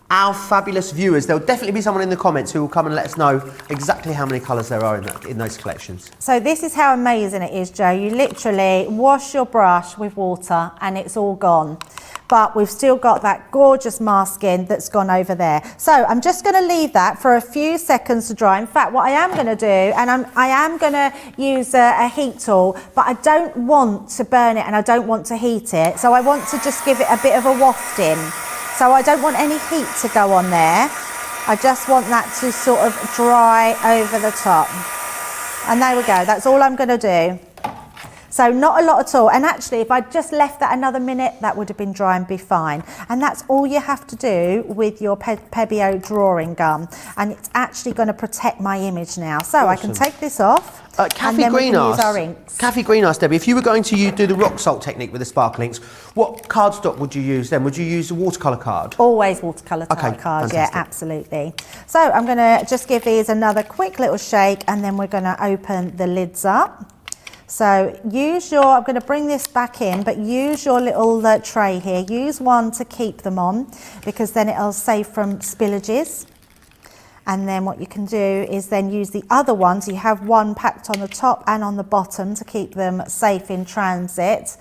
[SPEAKER 1] Our fabulous viewers. There'll definitely be someone in the comments who will come and let us know exactly how many colours there are in those collections.
[SPEAKER 2] So this is how amazing it is, Joe. You literally wash your brush with water and it's all gone. But we've still got that gorgeous masking that's gone over there. So I'm just going to leave that for a few seconds to dry. In fact, what I am going to do, and I am going to use a heat tool, but I don't want to burn it and I don't want to heat it. So I want to just give it a bit of a wafting. So I don't want any heat to go on there. I just want that to sort of dry over the top. And there we go. That's all I'm going to do. So not a lot at all. And actually, if I just left that another minute, that would have been dry and be fine. And that's all you have to do with your Pebeo drawing gum. And it's actually going to protect my image now. So awesome. I can take this off.
[SPEAKER 1] Kathy Green asked, Debbie, if you were going to do the rock salt technique with the Sparklings, what cardstock would you use then? Would you use the watercolour card?
[SPEAKER 2] Always watercolour card,
[SPEAKER 1] fantastic.
[SPEAKER 2] Yeah, absolutely. So I'm going to just give these another quick little shake, and then we're going to open the lids up. So I'm going to bring this back in, but use your little tray here. Use one to keep them on, because then it'll save from spillages. And then what you can do is then use the other one. So you have one packed on the top and on the bottom to keep them safe in transit.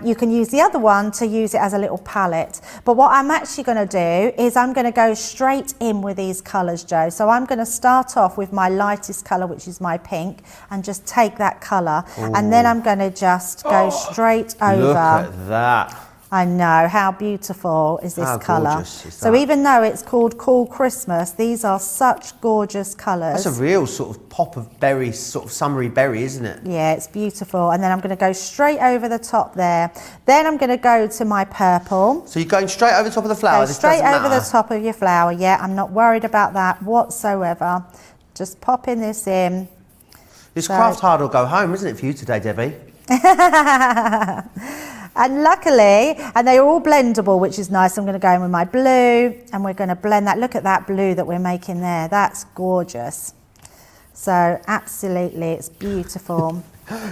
[SPEAKER 2] You can use the other one to use it as a little palette. But what I'm actually going to do is I'm going to go straight in with these colours, Joe. So I'm going to start off with my lightest colour, which is my pink, and just take that colour. And then I'm going to just go straight over.
[SPEAKER 1] Look at that.
[SPEAKER 2] I know, how beautiful is this colour?
[SPEAKER 1] Gorgeous is
[SPEAKER 2] so
[SPEAKER 1] that?
[SPEAKER 2] even though it's called Cool Christmas, these are such gorgeous colours.
[SPEAKER 1] That's a real sort of pop of berries, sort of summery berry, isn't it?
[SPEAKER 2] Yeah, it's beautiful. And then I'm going to go straight over the top there. Then I'm going to go to my purple.
[SPEAKER 1] So you're going straight over the top of the flower?
[SPEAKER 2] Go straight over the top of your flower, yeah. I'm not worried about that whatsoever. Just popping this in.
[SPEAKER 1] This craft hard or go home, isn't it, for you today, Debbie?
[SPEAKER 2] And luckily, and they're all blendable, which is nice. I'm going to go in with my blue and we're going to blend that. Look at that blue that we're making there. That's gorgeous. So absolutely, it's beautiful.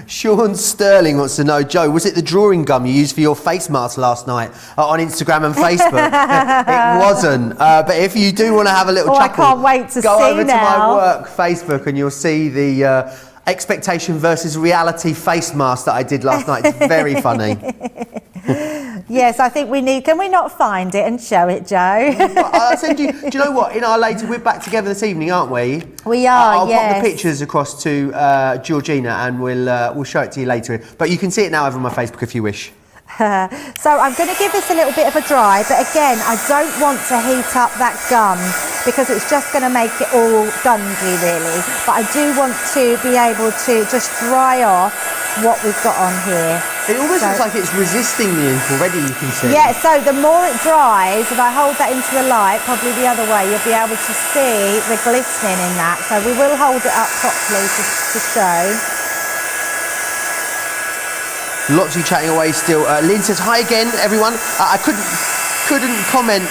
[SPEAKER 1] Sean Sterling wants to know, Joe, was it the drawing gum you used for your face mask last night on Instagram and Facebook? It wasn't. But if you do want to have a little chuckle,
[SPEAKER 2] I can't wait to
[SPEAKER 1] go
[SPEAKER 2] see
[SPEAKER 1] over
[SPEAKER 2] now.
[SPEAKER 1] to my work Facebook and you'll see the expectation versus reality face mask that I did last night. It's very funny.
[SPEAKER 2] Yes, I think we need, can we not find it and show it, Joe?
[SPEAKER 1] I'll send you, do you know what, in our later, we're back together this evening, aren't we?
[SPEAKER 2] We are,
[SPEAKER 1] I'll
[SPEAKER 2] yes.
[SPEAKER 1] pop the pictures across to Georgina and we'll show it to you later. But you can see it now over on my Facebook if you wish.
[SPEAKER 2] So I'm going to give this a little bit of a dry, but again, I don't want to heat up that gum because it's just going to make it all gungy really. But I do want to be able to just dry off what we've got on here.
[SPEAKER 1] It almost looks like it's resisting the ink already, you can see.
[SPEAKER 2] Yeah, so the more it dries, if I hold that into the light, probably the other way, you'll be able to see the glistening in that. So we will hold it up properly to show.
[SPEAKER 1] Lots of you chatting away still. Lynn says, hi again, everyone. I couldn't comment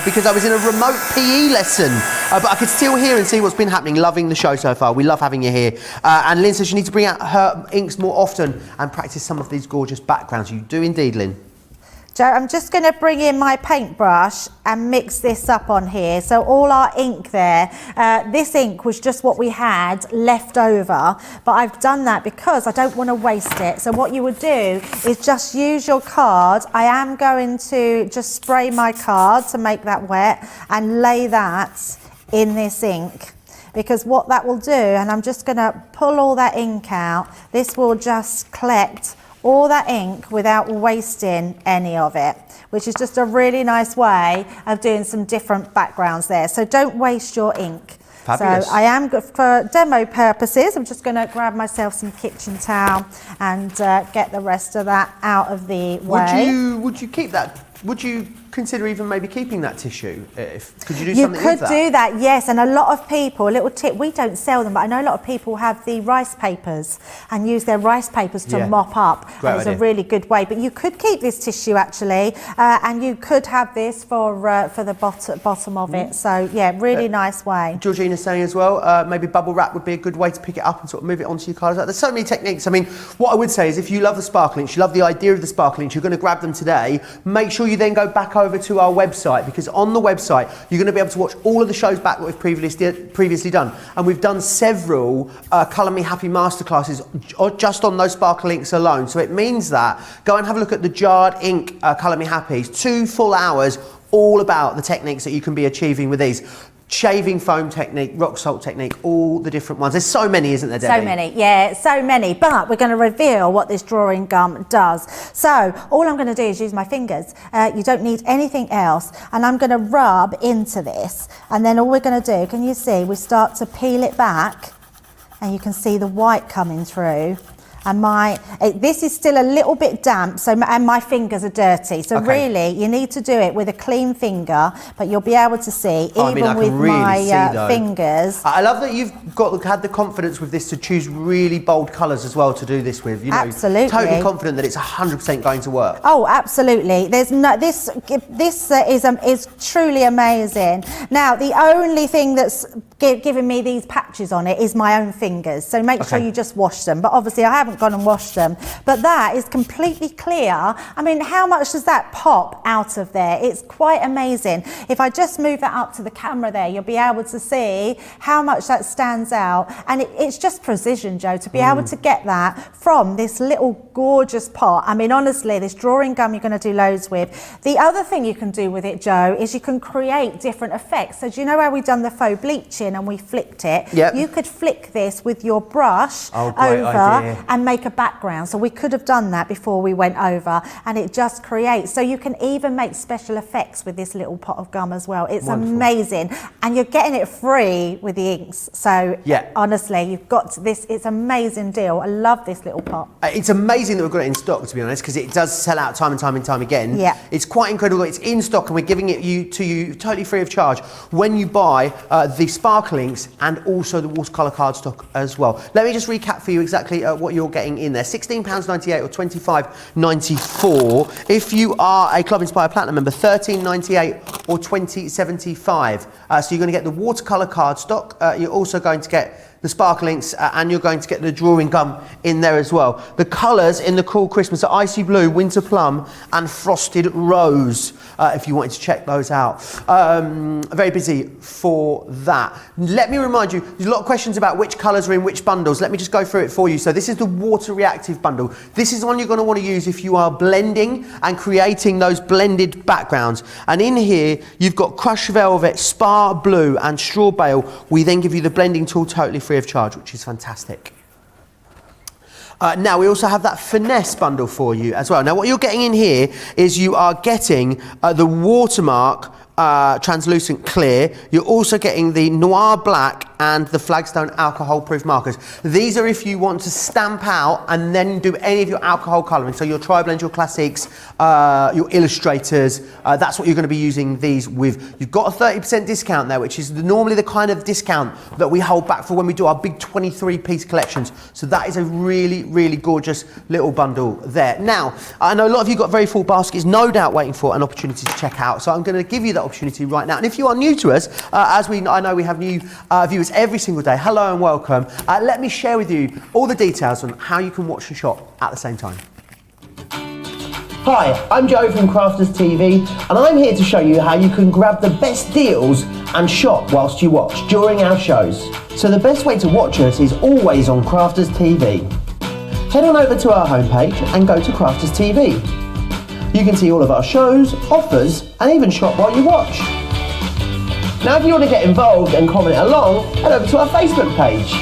[SPEAKER 1] because I was in a remote PE lesson, but I could still hear and see what's been happening. Loving the show so far. We love having you here. And Lynn says you need to bring out her inks more often and practice some of these gorgeous backgrounds. You do indeed, Lynn.
[SPEAKER 2] Joe, I'm just going to bring in my paintbrush and mix this up on here. So all our ink there, this ink was just what we had left over, but I've done that because I don't want to waste it. So what you would do is just use your card. I am going to just spray my card to make that wet and lay that in this ink. Because what that will do, and I'm just going to pull all that ink out, this will just collect all that ink without wasting any of it, which is just a really nice way of doing some different backgrounds there. So don't waste your ink.
[SPEAKER 1] Fabulous.
[SPEAKER 2] So I am, for demo purposes, I'm just going to grab myself some kitchen towel and get the rest of that out of the way.
[SPEAKER 1] Would you keep that? Would you consider even maybe keeping that tissue? Could you do something with that?
[SPEAKER 2] You could do that, yes. And a lot of people, a little tip, we don't sell them, but I know a lot of people have the rice papers and use their rice papers to mop up.
[SPEAKER 1] Great
[SPEAKER 2] and it's
[SPEAKER 1] idea.
[SPEAKER 2] a really good way. But you could keep this tissue actually, and you could have this for the bottom of it. So yeah, really nice way.
[SPEAKER 1] Georgina's saying as well, maybe bubble wrap would be a good way to pick it up and sort of move it onto your card. There's so many techniques. I mean, what I would say is if you love the Sparklings, you love the idea of the Sparklings, you're going to grab them today, make sure you then go back over to our website, because on the website you're going to be able to watch all of the shows back that we've previously done, and we've done several Colour Me Happy masterclasses just on those sparkle inks alone. So it means that go and have a look at the jarred ink Colour Me Happies, 2 full hours all about the techniques that you can be achieving with these. Shaving foam technique, rock salt technique, all the different ones. There's so many, isn't there, Debbie?
[SPEAKER 2] So many, yeah, so many. But we're going to reveal what this drawing gum does. So all I'm going to do is use my fingers. You don't need anything else. And I'm going to rub into this. And then all we're going to do, can you see, we start to peel it back. And you can see the white coming through. And this is still a little bit damp, and my fingers are dirty. So really, you need to do it with a clean finger, but you'll be able to see, even with my fingers.
[SPEAKER 1] I love that you've had the confidence with this to choose really bold colours as well to do this with. You know,
[SPEAKER 2] absolutely.
[SPEAKER 1] Totally confident that it's 100% going to work.
[SPEAKER 2] Oh, absolutely. There's no, this is truly amazing. Now, the only thing that's giving me these patches on it is my own fingers. So make sure you just wash them. But obviously I haven't gone and washed them. But that is completely clear. I mean, how much does that pop out of there? It's quite amazing. If I just move that up to the camera there, you'll be able to see how much that stands out. And it's just precision, Joe, to be able to get that from this little gorgeous pot. I mean, honestly, this drawing gum you're going to do loads with. The other thing you can do with it, Joe, is you can create different effects. So do you know how we've done the faux bleaching and we flicked it?
[SPEAKER 1] Yep.
[SPEAKER 2] You could flick this with your brush over and make a background. So we could have done that before we went over, and it just creates. So you can even make special effects with this little pot of gum as well. It's amazing, and you're getting it free with the inks. So honestly, you've got this. It's an amazing deal. I love this little pot.
[SPEAKER 1] It's amazing that we've got it in stock, to be honest, because it does sell out time and time again.
[SPEAKER 2] Yeah.
[SPEAKER 1] It's quite incredible that it's in stock and we're giving it to you totally free of charge when you buy the Sparklings and also the watercolor card stock as well. Let me just recap for you exactly what you're getting in there. £16.98 or £25.94. If you are a Club Inspire Platinum member, £13.98 or £20.75. So you're going to get the watercolor card stock. You're also going to get the Sparklings, and you're going to get the drawing gum in there as well. The colours in the Cool Christmas are Icy Blue, Winter Plum and Frosted Rose, if you wanted to check those out. Very busy for that. Let me remind you, there's a lot of questions about which colours are in which bundles. Let me just go through it for you. So this is the Water Reactive bundle. This is the one you're going to want to use if you are blending and creating those blended backgrounds. And in here, you've got Crushed Velvet, Spar Blue and Straw Bale. We then give you the blending tool totally free of charge, which is fantastic. Now we also have that Finesse bundle for you as well. Now what you're getting in here is you are getting the Watermark translucent clear. You're also getting the Noir black and the Flagstone alcohol proof markers. These are if you want to stamp out and then do any of your alcohol colouring. So your Tri-Blend, your Classics, your Illustrators, that's what you're going to be using these with. You've got a 30% discount there, which is normally the kind of discount that we hold back for when we do our big 23-piece collections. So that is a really, really gorgeous little bundle there. Now, I know a lot of you got very full baskets, no doubt waiting for an opportunity to check out. So I'm going to give you that opportunity right now. And if you are new to us, I know we have new viewers every single day. Hello and welcome. Let me share with you all the details on how you can watch and shop at the same time. Hi, I'm Joe from Crafters TV, and I'm here to show you how you can grab the best deals and shop whilst you watch during our shows. So the best way to watch us is always on Crafters TV. Head on over to our homepage and go to Crafters TV. You can see all of our shows, offers, and even shop while you watch. Now if you want to get involved and comment along, head over to our Facebook page.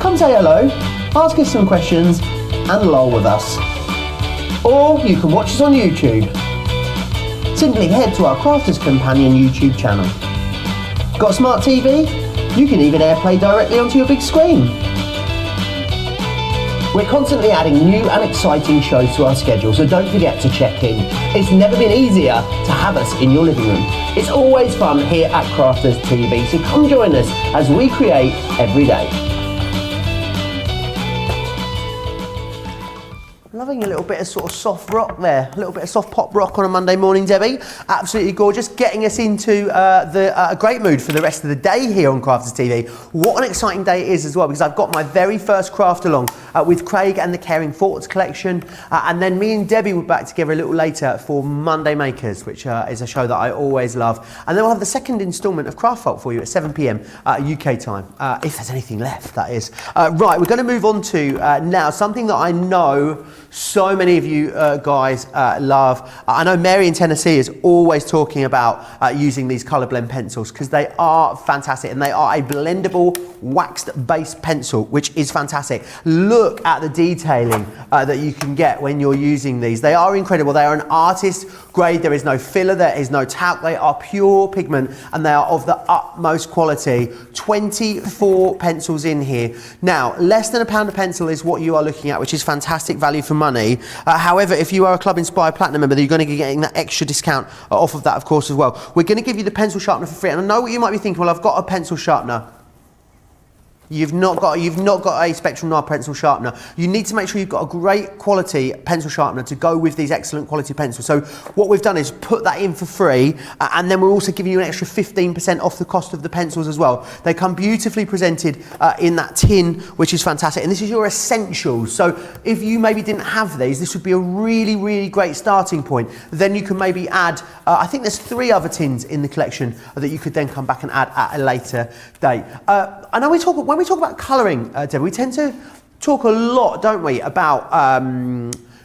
[SPEAKER 1] Come say hello, ask us some questions, and lol with us. Or you can watch us on YouTube. Simply head to our Crafters Companion YouTube channel. Got a smart TV? You can even AirPlay directly onto your big screen. We're constantly adding new and exciting shows to our schedule, so don't forget to check in. It's never been easier to have us in your living room. It's always fun here at Crafters TV, so come join us as we create every day. Loving a little bit of sort of soft rock there, a little bit of soft pop rock on a Monday morning, Debbie. Absolutely gorgeous, getting us into a great mood for the rest of the day here on Crafters TV. What an exciting day it is as well, because I've got my very first craft along with Craig and the Caring Thoughts collection, and then me and Debbie will be back together a little later for Monday Makers, which is a show that I always love. And then we'll have the second instalment of Craft Folk for you at 7 p.m. UK time, if there's anything left, that is. Right, we're going to move on to now something that I know so many of you guys love. I know Mary in Tennessee is always talking about using these colour blend pencils because they are fantastic, and they are a blendable waxed base pencil, which is fantastic. Look at the detailing that you can get when you're using these. They are incredible. They are an artist grade. There is no filler, there is no talc. They are pure pigment and they are of the utmost quality. 24 pencils in here. Now, less than £1 a pencil is what you are looking at, which is fantastic value for money. However, if you are a Club Inspire Platinum member, you're going to be getting that extra discount off of that, of course, as well. We're going to give you the pencil sharpener for free. And I know what you might be thinking, well, I've got a pencil sharpener. You've not got a Spectrum Noir pencil sharpener. You need to make sure you've got a great quality pencil sharpener to go with these excellent quality pencils. So what we've done is put that in for free, and then we're also giving you an extra 15% off the cost of the pencils as well. They come beautifully presented in that tin, which is fantastic. And this is your essentials. So if you maybe didn't have these, this would be a really, really great starting point. Then you can maybe add, I think there's 3 other tins in the collection that you could then come back and add at a later date. I know when we talk about colouring, Debbie, we tend to talk a lot, don't we, about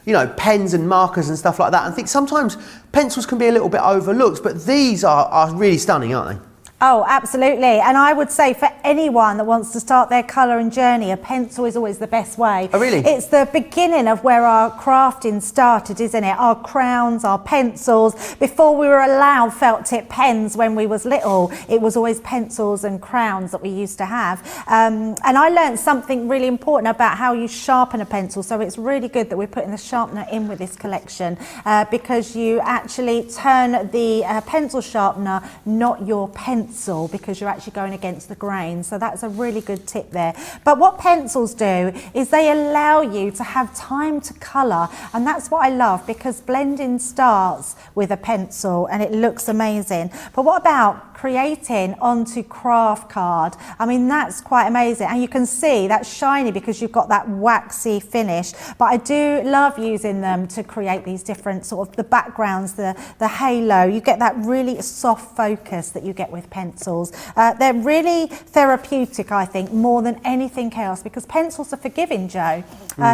[SPEAKER 1] you know, pens and markers and stuff like that. And I think sometimes pencils can be a little bit overlooked, but these are really stunning, aren't they?
[SPEAKER 2] Oh, absolutely. And I would say for anyone that wants to start their colouring journey, a pencil is always the best way.
[SPEAKER 1] Oh, really?
[SPEAKER 2] It's the beginning of where our crafting started, isn't it? Our crowns, our pencils. Before we were allowed felt tip pens when we was little, it was always pencils and crowns that we used to have. And I learned something really important about how you sharpen a pencil. So it's really good that we're putting the sharpener in with this collection, because you actually turn the pencil sharpener, not your pencil, because you're actually going against the grain. So that's a really good tip there. But what pencils do is they allow you to have time to colour, and that's what I love, because blending starts with a pencil and it looks amazing. But what about creating onto craft card? I mean, that's quite amazing, and you can see that's shiny because you've got that waxy finish. But I do love using them to create these different sort of the backgrounds, the halo. You get that really soft focus that you get with pencils. They're really therapeutic, I think, more than anything else, because pencils are forgiving, Joe.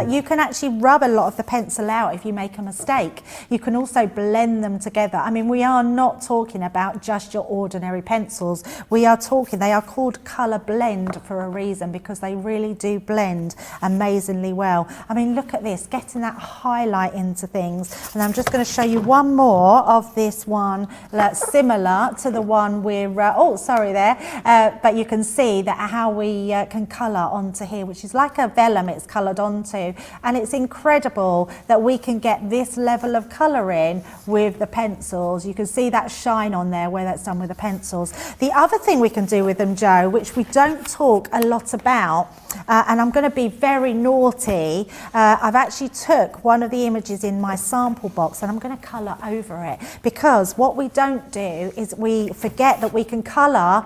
[SPEAKER 2] You can actually rub a lot of the pencil out if you make a mistake. You can also blend them together. I mean, we are not talking about just your ordinary pencils. We are talking, they are called colour blend for a reason, because they really do blend amazingly well. I mean, look at this, getting that highlight into things. And I'm just going to show you one more of this one that's similar to the one we're, but you can see that how we can colour onto here, which is like a vellum it's coloured onto. And it's incredible that we can get this level of colouring with the pencils. You can see that shine on there where that's done with the pencils. The other thing we can do with them, Joe, which we don't talk a lot about, and I'm going to be very naughty, I've actually took one of the images in my sample box and I'm going to colour over it, because what we don't do is we forget that we can colour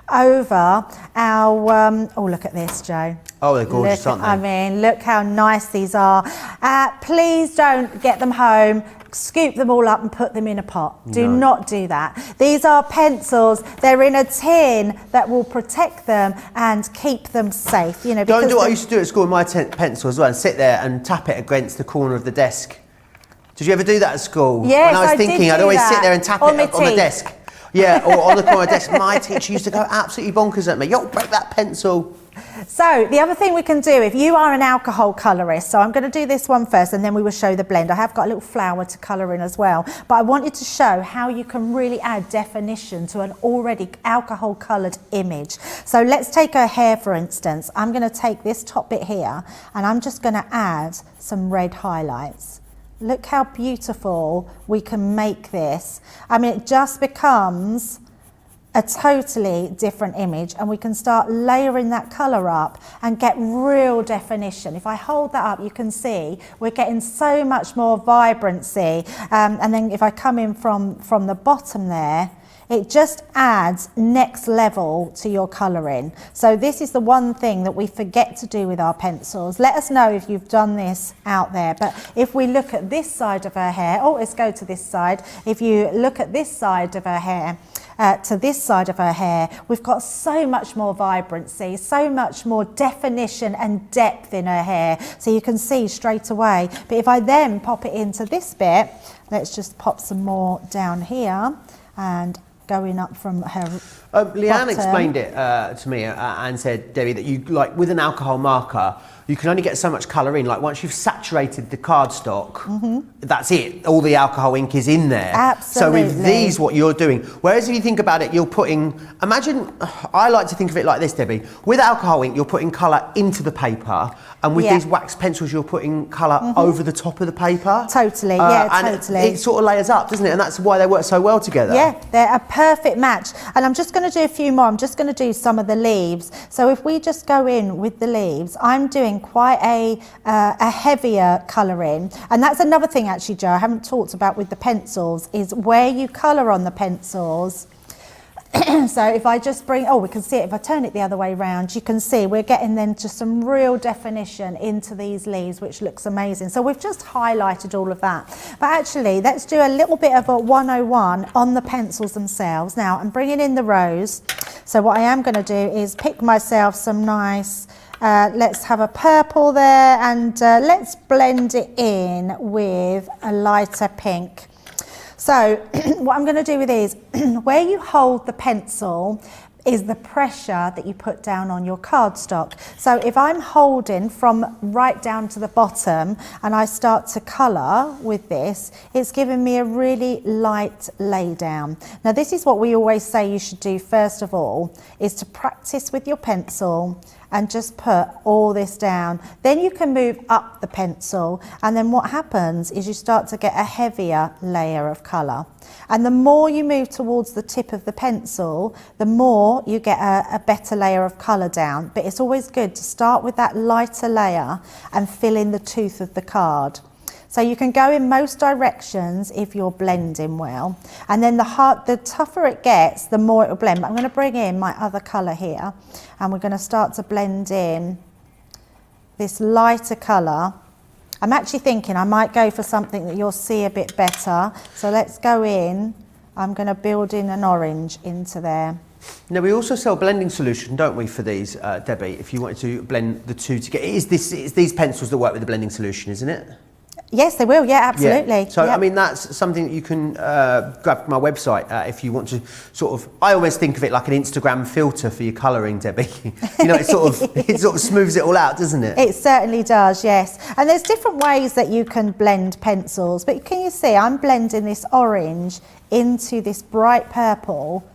[SPEAKER 2] over our, oh, look at this, Joe.
[SPEAKER 1] Oh, they're gorgeous, aren't they?
[SPEAKER 2] I mean, look how nice these are. Please don't get them home, scoop them all up and put them in a pot. Do not do that. These are pencils. They're in a tin that will protect them and keep them safe. You know,
[SPEAKER 1] don't do what I used to do at school with my pencil as well, and sit there and tap it against the corner of the desk. Did you ever do that at school?
[SPEAKER 2] Yes,
[SPEAKER 1] when I was thinking, I'd always sit there and tap it on the desk. Yeah, or on the corner of the desk. My teacher used to go absolutely bonkers at me. Yo, break that pencil.
[SPEAKER 2] So the other thing we can do, if you are an alcohol colourist, so I'm going to do this one first and then we will show the blend. I have got a little flower to colour in as well, but I wanted to show how you can really add definition to an already alcohol coloured image. So let's take her hair, for instance. I'm going to take this top bit here and I'm just going to add some red highlights. Look how beautiful we can make this. I mean, it just becomes a totally different image, and we can start layering that colour up and get real definition. If I hold that up, you can see we're getting so much more vibrancy. And then if I come in from the bottom there, it just adds next level to your colouring. So this is the one thing that we forget to do with our pencils. Let us know if you've done this out there. But if we look at this side of her hair, oh, let's go to this side. If you look at this side of her hair, to this side of her hair, we've got so much more vibrancy, so much more definition and depth in her hair. So you can see straight away. But if I then pop it into this bit, let's just pop some more down here and going up from her
[SPEAKER 1] Leanne
[SPEAKER 2] bottom.
[SPEAKER 1] explained it to me and said, Debbie, that you, like with an alcohol marker, you can only get so much colour in. Like once you've saturated the cardstock, that's it. All the alcohol ink is in there.
[SPEAKER 2] Absolutely.
[SPEAKER 1] So with these, what you're doing, whereas if you think about it, you're putting, imagine, I like to think of it like this, Debbie. With alcohol ink, you're putting colour into the paper, and with these wax pencils, you're putting colour over the top of the paper.
[SPEAKER 2] Totally,
[SPEAKER 1] and
[SPEAKER 2] totally.
[SPEAKER 1] It sort of layers up, doesn't it? And that's why they work so well together.
[SPEAKER 2] Yeah, they're a perfect match. And I'm just going to do a few more. I'm just going to do some of the leaves. So if we just go in with the leaves, I'm doing quite a heavier colouring. And that's another thing actually, Joe, I haven't talked about with the pencils, is where you colour on the pencils. So if I just bring, we can see it, if I turn it the other way around, you can see we're getting then just some real definition into these leaves, which looks amazing. So we've just highlighted all of that. But actually, let's do a little bit of a 101 on the pencils themselves. Now, I'm bringing in the rose. So what I am going to do is pick myself some nice, let's have a purple there, and let's blend it in with a lighter pink. So what I'm going to do with these, where you hold the pencil is the pressure that you put down on your cardstock. So if I'm holding from right down to the bottom and I start to colour with this, it's giving me a really light lay down. Now this is what we always say you should do first of all, is to practice with your pencil and just put all this down. Then you can move up the pencil, and then what happens is you start to get a heavier layer of colour. And the more you move towards the tip of the pencil, the more you get a better layer of colour down. But it's always good to start with that lighter layer and fill in the tooth of the card. So you can go in most directions if you're blending well. And then the tougher it gets, the more it will blend. But I'm going to bring in my other colour here, and we're going to start to blend in this lighter colour. I'm actually thinking I might go for something that you'll see a bit better. So let's go in. I'm going to build in an orange into there.
[SPEAKER 1] Now we also sell blending solution, don't we, for these, Debbie? If you wanted to blend the two together, it's these pencils that work with the blending solution, isn't it?
[SPEAKER 2] Yes, they will. Yeah, absolutely.
[SPEAKER 1] Yeah. So,
[SPEAKER 2] yep.
[SPEAKER 1] I mean, that's something that you can grab from my website if you want to sort of, I always think of it like an Instagram filter for your colouring, Debbie. You know, it sort of smooths it all out, doesn't it?
[SPEAKER 2] It certainly does, yes. And there's different ways that you can blend pencils, but can you see I'm blending this orange into this bright purple,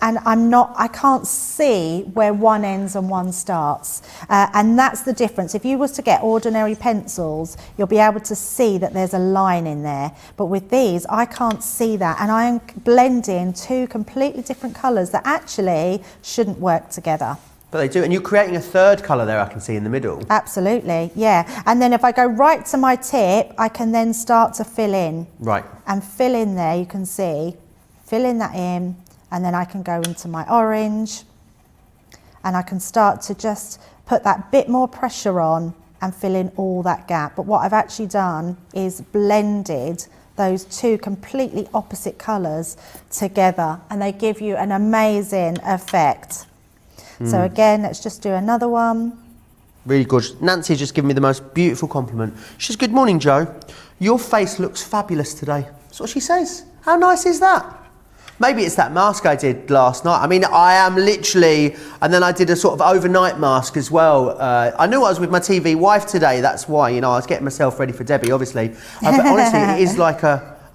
[SPEAKER 2] and I can't see where one ends and one starts. And that's the difference. If you was to get ordinary pencils, you'll be able to see that there's a line in there. But with these, I can't see that. And I am blending two completely different colours that actually shouldn't work together.
[SPEAKER 1] But they do, and you're creating a third colour there, I can see in the middle.
[SPEAKER 2] Absolutely, yeah. And then if I go right to my tip, I can then start to fill in.
[SPEAKER 1] Right.
[SPEAKER 2] And fill in there, you can see, fill in that in. And then I can go into my orange, and I can start to just put that bit more pressure on and fill in all that gap. But what I've actually done is blended those two completely opposite colours together, and they give you an amazing effect. So again, let's just do another one.
[SPEAKER 1] Really gorgeous. Nancy's just given me the most beautiful compliment. She says, "Good morning, Joe. Your face looks fabulous today." That's what she says. How nice is that? Maybe it's that mask I did last night. I mean, I am literally, and then I did a sort of overnight mask as well. I knew I was with my TV wife today. That's why, you know, I was getting myself ready for Debbie, obviously. But honestly, it is like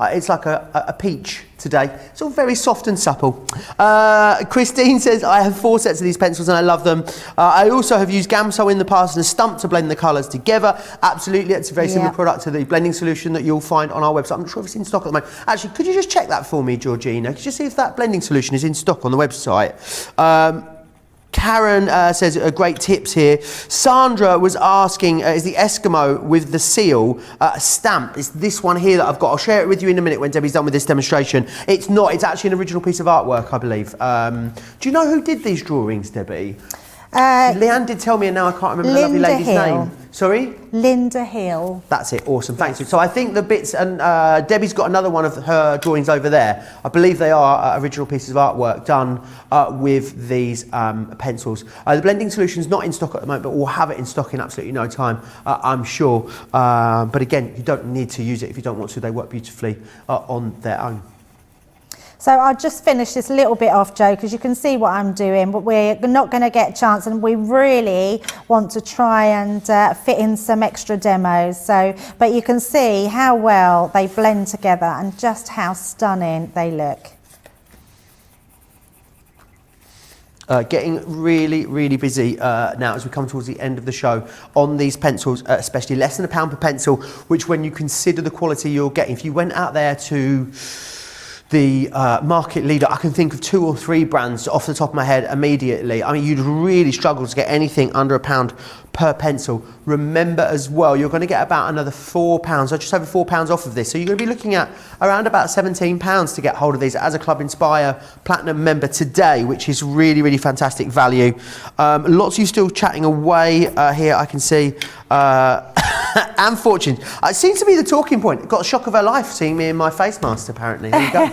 [SPEAKER 1] it's like a peach today. It's all very soft and supple. Christine says, I have 4 sets of these pencils and I love them. I also have used Gamsol in the past and a stump to blend the colours together. Absolutely, it's a very similar product to the blending solution that you'll find on our website. I'm not sure if it's in stock at the moment. Actually, could you just check that for me, Georgina? Could you see if that blending solution is in stock on the website? Karen says great tips here. Sandra was asking, is the Eskimo with the seal a stamp? It's this one here that I've got. I'll share it with you in a minute when Debbie's done with this demonstration. It's not, it's actually an original piece of artwork, I believe. Do you know who did these drawings, Debbie? Leanne did tell me, and now I can't remember the lovely lady's name. Sorry?
[SPEAKER 2] Linda Hill.
[SPEAKER 1] That's it, awesome, thanks. So I think the bits, and Debbie's got another one of her drawings over there. I believe they are original pieces of artwork done with these pencils. The blending solution is not in stock at the moment, but we'll have it in stock in absolutely no time, I'm sure. But again, you don't need to use it if you don't want to. They work beautifully on their own.
[SPEAKER 2] So I'll just finish this little bit off, Joe, because you can see what I'm doing, but we're not going to get a chance, and we really want to try and fit in some extra demos. So, but you can see how well they blend together and just how stunning they look.
[SPEAKER 1] Getting really busy now as we come towards the end of the show on these pencils, especially less than £1 per pencil, which when you consider the quality you're getting, if you went out there to the market leader, I can think of 2 or 3 brands off the top of my head immediately. I mean, you'd really struggle to get anything under £1 per pencil. Remember as well, you're going to get about another £4, or just over £4 off of this. So you're going to be looking at around about £17 to get hold of these as a Club Inspire Platinum member today, which is really fantastic value. Lots of you still chatting away here, I can see. And Fortune. It seems to be the talking point. Got a shock of her life seeing me in my face mask, apparently. There you go.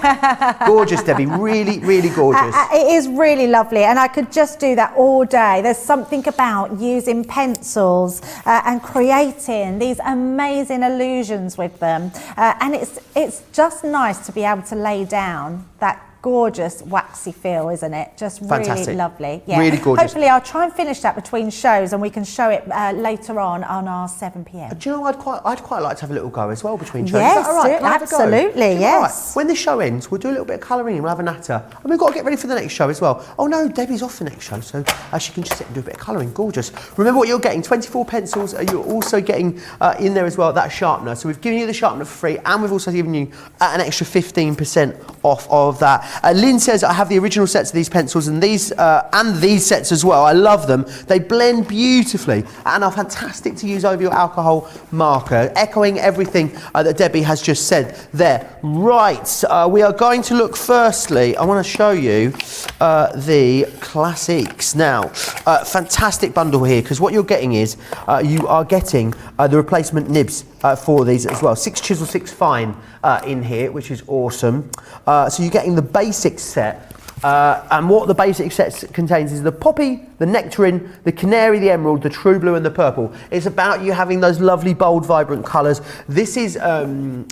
[SPEAKER 1] Gorgeous, Debbie. Really gorgeous.
[SPEAKER 2] It is really lovely, and I could just do that all day. There's something about using pencils and creating these amazing illusions with them. And it's just nice to be able to lay down that gorgeous waxy feel, isn't it? Just
[SPEAKER 1] fantastic.
[SPEAKER 2] Really lovely. Yeah.
[SPEAKER 1] Really gorgeous.
[SPEAKER 2] Hopefully I'll try and finish that between shows and we can show it later on our 7 p.m.
[SPEAKER 1] Do you know, I'd quite like to have a little go as well between shows.
[SPEAKER 2] Yes,
[SPEAKER 1] is that all right?
[SPEAKER 2] absolutely, yes.
[SPEAKER 1] Right. When the show ends, we'll do a little bit of colouring and we'll have a natter. And we've got to get ready for the next show as well. Oh no, Debbie's off the next show, so she can just sit and do a bit of colouring. Gorgeous. Remember what you're getting, 24 pencils. You're also getting in there as well that sharpener. So we've given you the sharpener for free, and we've also given you an extra 15% off of that. Lynn says, I have the original sets of these pencils and these sets as well. I love them. They blend beautifully and are fantastic to use over your alcohol marker, echoing everything that Debbie has just said there. Right, we are going to look firstly, I want to show you the classics. Now, fantastic bundle here, because what you're getting is you are getting the replacement nibs for these as well. 6 chisel, 6 fine in here, which is awesome. So you're getting the basic set, and what the basic set contains is the poppy, the nectarine, the canary, the emerald, the true blue and the purple. It's about you having those lovely, bold, vibrant colours. This is kind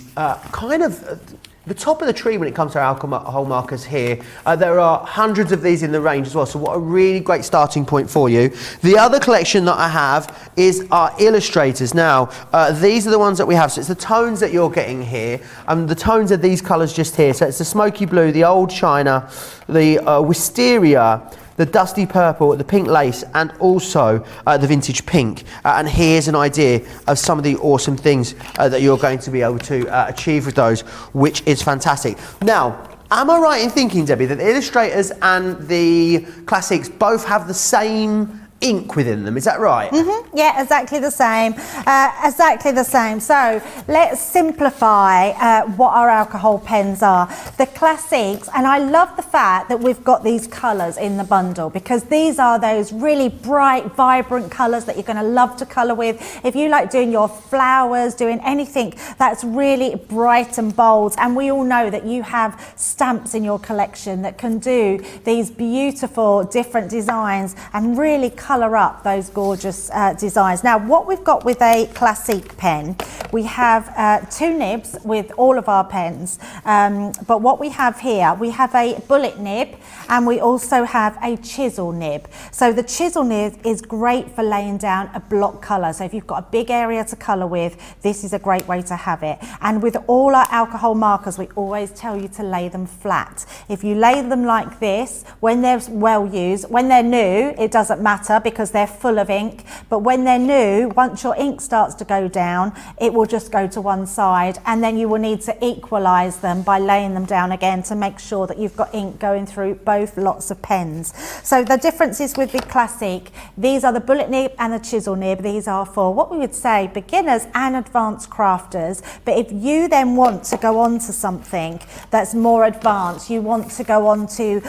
[SPEAKER 1] of the top of the tree when it comes to our alcohol markers here. There are hundreds of these in the range as well, so what a really great starting point for you. The other collection that I have is our Illustrators. Now, these are the ones that we have, so it's the tones that you're getting here, and the tones are these colours just here. So it's the smoky blue, the old china, the wisteria, the dusty purple, the pink lace, and also the vintage pink. And here's an idea of some of the awesome things that you're going to be able to achieve with those, which is fantastic. Now, am I right in thinking, Debbie, that the Illustrators and the Classics both have the same ink within them? Is that right?
[SPEAKER 2] Mm-hmm. Yeah, exactly the same. Exactly the same. So let's simplify what our alcohol pens are. The Classics, and I love the fact that we've got these colours in the bundle, because these are those really bright, vibrant colours that you're going to love to colour with. If you like doing your flowers, doing anything that's really bright and bold, and we all know that you have stamps in your collection that can do these beautiful different designs and really colour up those gorgeous designs. Now, what we've got with a Classic pen, we have 2 nibs with all of our pens, but what we have here, we have a bullet nib and we also have a chisel nib. So the chisel nib is great for laying down a block colour. So if you've got a big area to colour with, this is a great way to have it. And with all our alcohol markers, we always tell you to lay them flat. If you lay them like this, when they're well used, when they're new, it doesn't matter because they're full of ink. But when they're new, once your ink starts to go down, it will just go to one side, and then you will need to equalise them by laying them down again to make sure that you've got ink going through both lots of pens. So the difference is with the Classic, these are the bullet nib and the chisel nib. These are for what we would say beginners and advanced crafters. But if you then want to go on to something that's more advanced, you want to go on to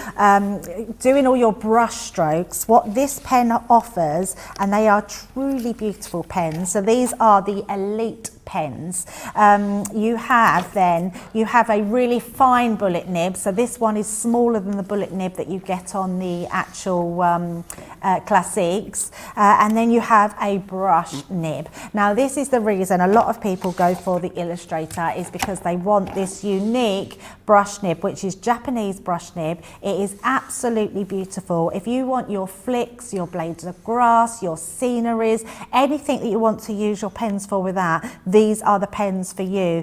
[SPEAKER 2] doing all your brush strokes, what this pen offers, and they are truly beautiful pens. So these are the Elite pens. You have a really fine bullet nib. So this one is smaller than the bullet nib that you get on the actual Classiques, and then you have a brush nib. Now this is the reason a lot of people go for the Illustrator, is because they want this unique brush nib, which is Japanese brush nib. It is absolutely beautiful. If you want your flicks, your blades of grass, your sceneries, anything that you want to use your pens for with that, these are the pens for you.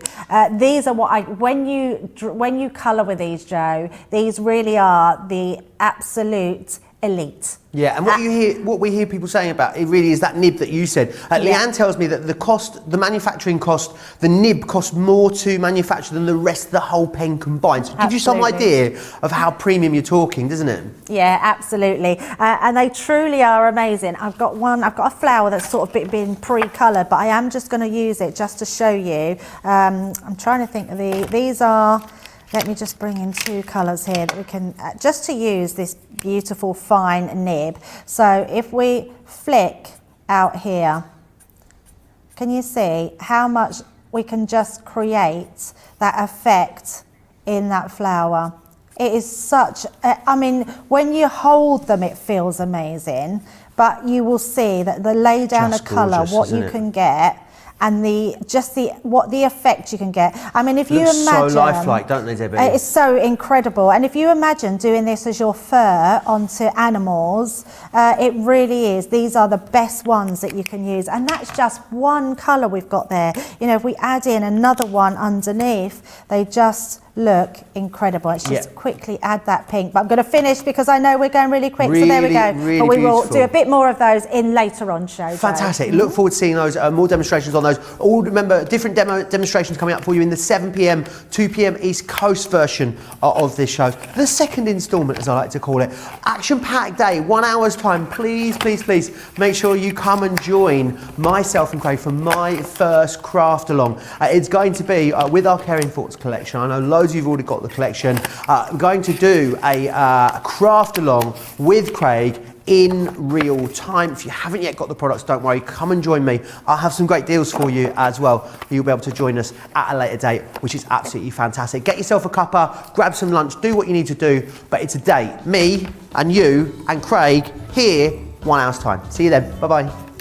[SPEAKER 2] These are when you colour with these, Joe, these really are the absolute elite.
[SPEAKER 1] Yeah, and what we hear people saying about it really is that nib that you said. Leanne tells me that the manufacturing cost, the nib costs more to manufacture than the rest of the whole pen combined. So it gives you some idea of how premium you're talking, doesn't it? Yeah,
[SPEAKER 2] absolutely. And they truly are amazing. I've got a flower that's sort of been pre-coloured, but I am just going to use it just to show you. I'm trying to think of these are. Let me just bring in two colours here that we can, just to use this beautiful fine nib. So if we flick out here, can you see how much we can just create that effect in that flower? It is such, I mean, when you hold them, it feels amazing, but you will see that the lay down of colour, what you can get, and the effect you can get. I mean, if you imagine,
[SPEAKER 1] so lifelike, don't they, Debbie?
[SPEAKER 2] It's so incredible. And if you imagine doing this as your fur onto animals, it really is. These are the best ones that you can use, and that's just one colour we've got there. You know, if we add in another one underneath, they just look incredible. Let's just quickly add that pink, but I'm going to finish because I know we're going really quick. So there we go.
[SPEAKER 1] Really
[SPEAKER 2] but we will
[SPEAKER 1] beautiful.
[SPEAKER 2] do a bit more of those in later on shows.
[SPEAKER 1] Fantastic. Look forward to seeing those, more demonstrations on those. All remember, different demonstrations coming up for you in the 7 p.m, 2 p.m. East Coast version of this show. The second instalment, as I like to call it. Action-packed day, 1 hour's time. Please, please, please make sure you come and join myself and Craig for my first craft along. It's going to be with our Caring Thoughts collection. I know loads of you have already got the collection. I'm going to do a craft along with Craig in real time. If you haven't yet got the products, don't worry, come and join me. I'll have some great deals for you as well. You'll be able to join us at a later date, which is absolutely fantastic. Get yourself a cuppa, grab some lunch, do what you need to do, but it's a date. Me and you and Craig here, 1 hour's time. See you then. Bye-bye.